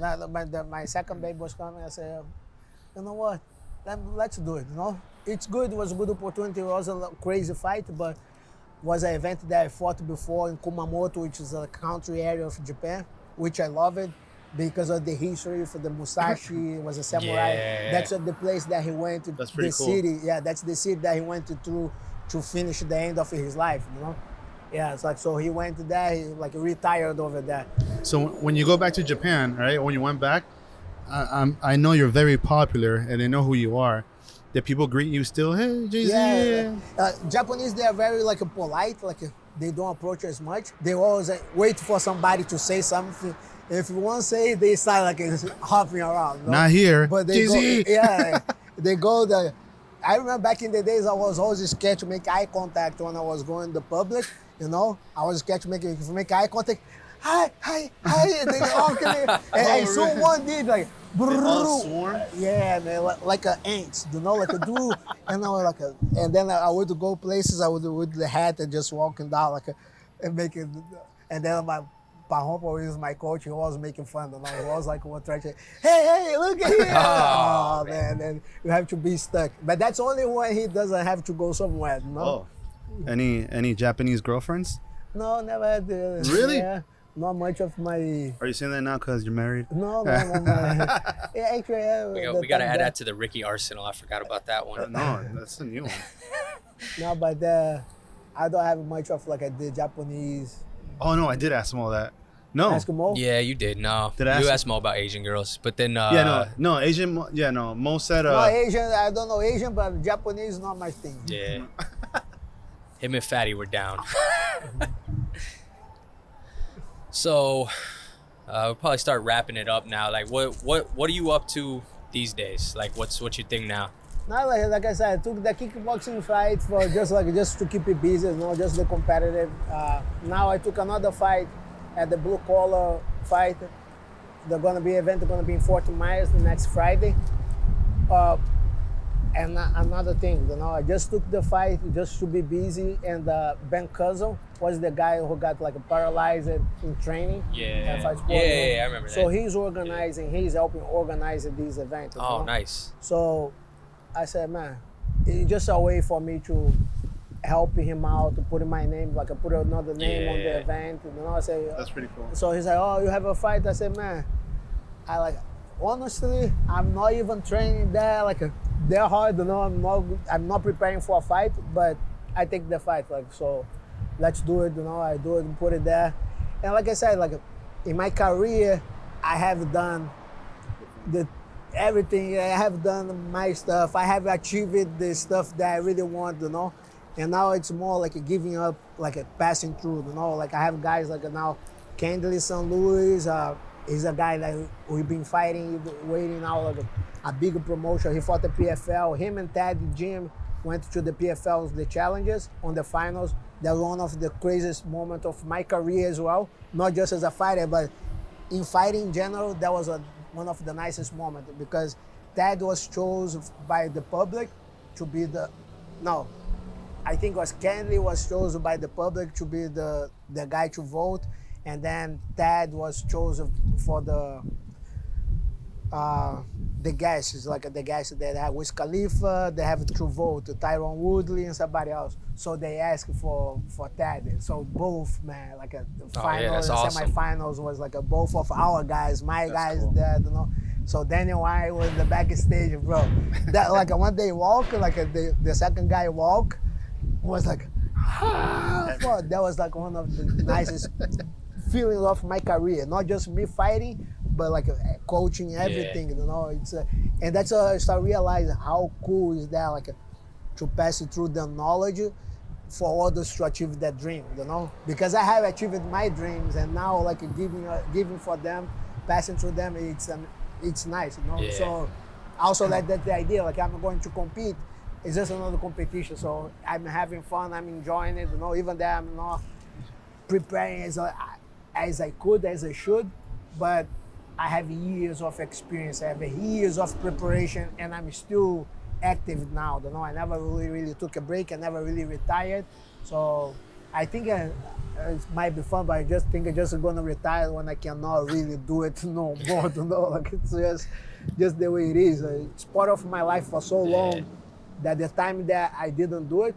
my second baby was coming. I said, you know what? Let's do it. It's good. It was a good opportunity. It was a crazy fight, but was an event that I fought before in Kumamoto, which is a country area of Japan, which I love it because of the history for the Musashi. It was a samurai. Yeah. That's the place that he went to. That's pretty the cool. city. Yeah, that's the city that he went to finish the end of his life. Yeah, it's so he went to there. He retired over there. So when you go back to Japan, right? When you went back, I know you're very popular and they know who you are. That people greet you still, hey, Jay-Z. Yeah. Japanese, they are very polite. They don't approach as much. They always wait for somebody to say something. If you want to say, they start hopping around. Not here, But they Jay-Z. go, yeah, they go there. I remember back in the days, I was always scared to make eye contact when I was going to the public. I was scared to make eye contact. Hi, and they all come in. And soon one did all swarm? yeah, man, like ants, like a dude. And I was and then I would go places. I would with the hat and just walking down and making. And then my Pahompo is my coach. He was making fun. And I was trying to say, hey, look at here. Oh man, and you have to be stuck. But that's only when he doesn't have to go somewhere. Oh, any Japanese girlfriends? No, never had. Really? Yeah. Not much of my. Are you saying that now because you're married? No. Yeah, actually, We got to add that to the Ricky arsenal. I forgot about that one. No, that's a new one. No, but I don't have much of the Japanese. Oh no, I did ask him all that. No. Eskimo? Yeah, you did. No. Did I ask you you? asked Mo about Asian girls, but then No, Asian. Yeah, no. Mo said. No, Asian. I don't know Asian, but Japanese is not my thing. Yeah. Him and Fatty were down. So, we'll probably start wrapping it up now. What are you up to these days? What's your thing now? Now, like I said, I took the kickboxing fight for just to keep it busy, just the competitive. Now I took another fight at the blue collar fight. They're gonna be event. They're gonna be in 40 miles the next Friday. And another thing, I just took the fight just to be busy. And Ben Cousin was the guy who got paralyzed in training. Yeah. Fight Sports, I remember that. So he's organizing. He's helping organize these events. Oh, nice. So I said, man, it's just a way for me to help him out, to put in my name, I put another name on the event. I say. That's pretty cool. So he's like, oh, you have a fight? I said, man, honestly, I'm not even training there. They're hard, I'm not preparing for a fight, but I take the fight. Like, so let's do it. I do it and put it there. And like I said, like in my career, I have done everything. I have done my stuff. I have achieved the stuff that I really want. And now it's more like a giving up, like a passing through. Like I have guys like now, Kendall St. Louis. He's a guy that we've been fighting, waiting now like a bigger promotion. He fought the PFL. Him and Ted Jim went to the PFLs, the challenges on the finals. That was one of the craziest moments of my career as well. Not just as a fighter, but in fighting in general, that was one of the nicest moments because Ted was chosen by the public to be I think it was Kenley was chosen by the public to be the guy to vote, and then Ted was chosen for the guests, like the guests that have Wiz Khalifa, they have to vote, Tyrone Woodley and somebody else. So they asked for Ted. So both, man, like the finals and awesome. semifinals was like both of our guys, That's guys cool. there, So Daniel I was in the backstage, bro. That like when they walk, like the second guy walk, was like, bro, that was like one of the nicest feelings of my career. Not just me fighting, but like coaching everything. It's and that's I start realizing how cool is that, like to pass it through the knowledge for others to achieve that dream. Because I have achieved my dreams, and now like giving for them, passing through them, it's nice. Yeah. So also like that's the idea. Like I'm going to compete. It's just another competition, so I'm having fun, I'm enjoying it, even though I'm not preparing as I could, as I should, but I have years of experience, I have years of preparation, and I'm still active now, I never really took a break, I never really retired, so I think it might be fun, but I just think I'm just gonna retire when I cannot really do it no more, like it's just the way it is. It's part of my life for so long. That the time that I didn't do it,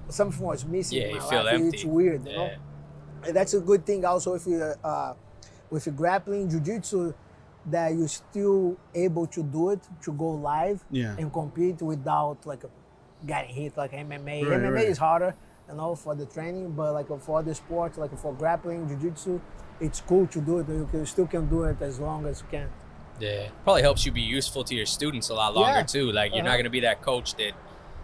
something was missing in my you feel life. empty. It's weird, And that's a good thing also with grappling, jiu-jitsu, that you're still able to do it, to go live and compete without like getting hit like MMA. Right, MMA right. is harder, for the training, but like for other sports, like for grappling, jiu-jitsu, it's cool to do it. You still can do it as long as you can. Yeah, probably helps you be useful to your students a lot longer too. Like you're not gonna be that coach that.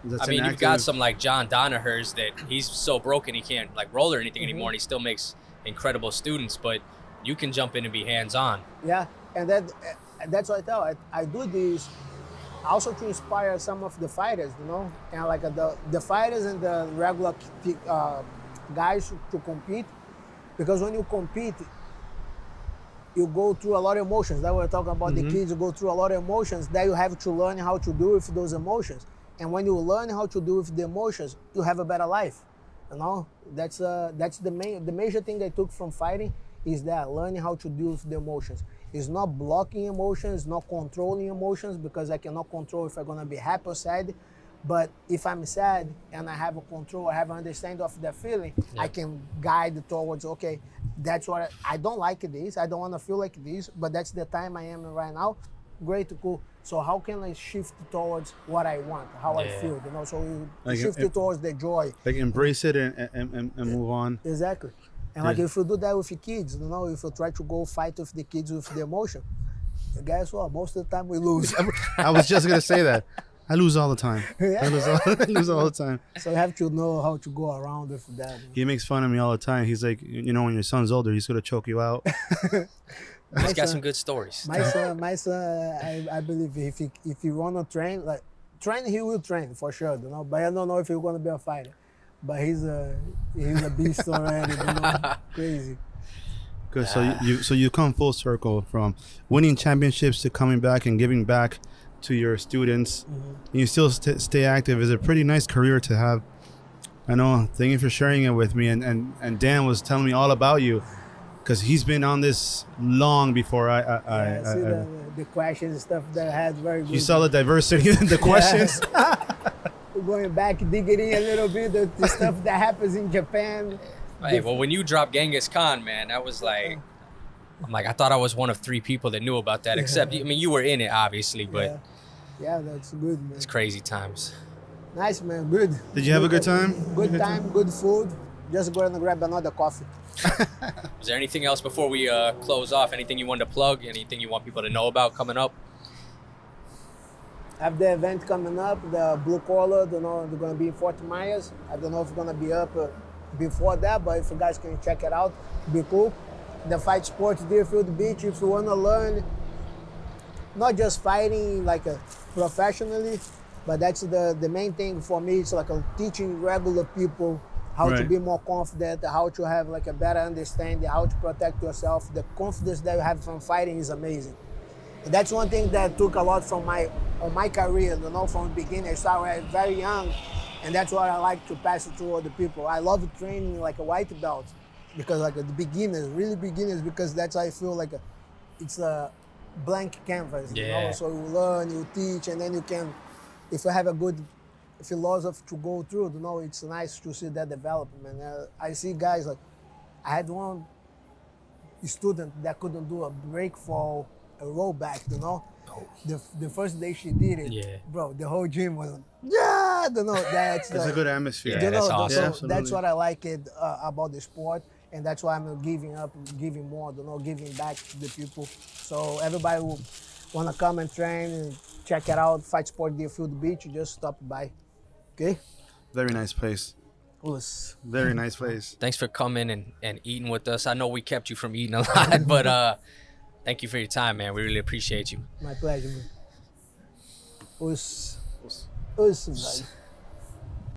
That's You've got some like John Donahers that he's so broken he can't like roll or anything anymore, and he still makes incredible students. But you can jump in and be hands-on. Yeah, and that's what I tell. I do this also to inspire some of the fighters, and like the fighters and the regular guys to compete, because when you compete, you go through a lot of emotions. That we're talking about the kids, you go through a lot of emotions that you have to learn how to do with those emotions. And when you learn how to do with the emotions, you have a better life. That's the major thing I took from fighting is that learning how to deal with the emotions. It's not blocking emotions, not controlling emotions, because I cannot control if I'm gonna be happy or sad. But if I'm sad and I have a control, I have an understanding of that feeling, I can guide towards, okay, that's what I don't like this, I don't want to feel like this, but that's the time I am in right now. Great, cool. So how can I shift towards what I want, how I feel, So you Like shift it towards the joy. Like embrace it and move on. Exactly. And like if you do that with your kids, if you try to go fight with the kids with the emotion, guess what? Most of the time we lose. I was just gonna say that. I lose all the time. Yeah. I lose all the time. So you have to know how to go around with that. He makes fun of me all the time. He's like, when your son's older, he's gonna choke you out. He's got some good stories. My son, I believe if he wanna train, he will train for sure, But I don't know if he's gonna be a fighter. But he's a beast already, Crazy. Good. So you come full circle from winning championships to coming back and giving back to your students. And you still stay active. It's a pretty nice career to have. I know. Thank you for sharing it with me. And Dan was telling me all about you, because he's been on this long before I see the questions and stuff that I had very good. You saw the diversity in the questions. Going back, digging in a little bit, the stuff that happens in Japan. Hey, well, when you dropped Genghis Khan, man, that was like, I thought I was one of 3 people that knew about that. Except, you were in it, obviously, but Yeah, that's good, man. it's crazy times. Nice, man. Good. Did you have a good time? Good time, good food. Just going to grab another coffee. Is there anything else before we close off? Anything you wanted to plug? Anything you want people to know about coming up? I have the event coming up, the Blue Collar, they're going to be in Fort Myers. I don't know if it's going to be up before that, but if you guys can check it out, it'd be cool. The Fight Sports Deerfield Beach, if you want to learn, not just fighting like professionally, but that's the main thing for me. It's like teaching regular people how to be more confident, how to have like a better understanding, how to protect yourself. The confidence that you have from fighting is amazing. And that's one thing that took a lot from my career, from the beginning. I started very young, and that's what I like to pass it to other people. I love training like a white belt, because like the beginners, really beginners, because that's how I feel like it's a blank canvas, So you learn, you teach, and then you can, if you have a good philosophy to go through, it's nice to see that development. I see guys like, I had one student that couldn't do a break fall, a rollback, The first day she did it, bro, the whole gym was that's a good atmosphere. That's awesome. So that's what I like it about the sport, and that's why I'm giving more, giving back to the people. So everybody who want to come and train and check it out, Fight Sports Deerfield Beach, just stop by. Okay? Very nice place. Very nice place. Thanks for coming and eating with us. I know we kept you from eating a lot, but thank you for your time, man. We really appreciate you. My pleasure, man. Us, velho.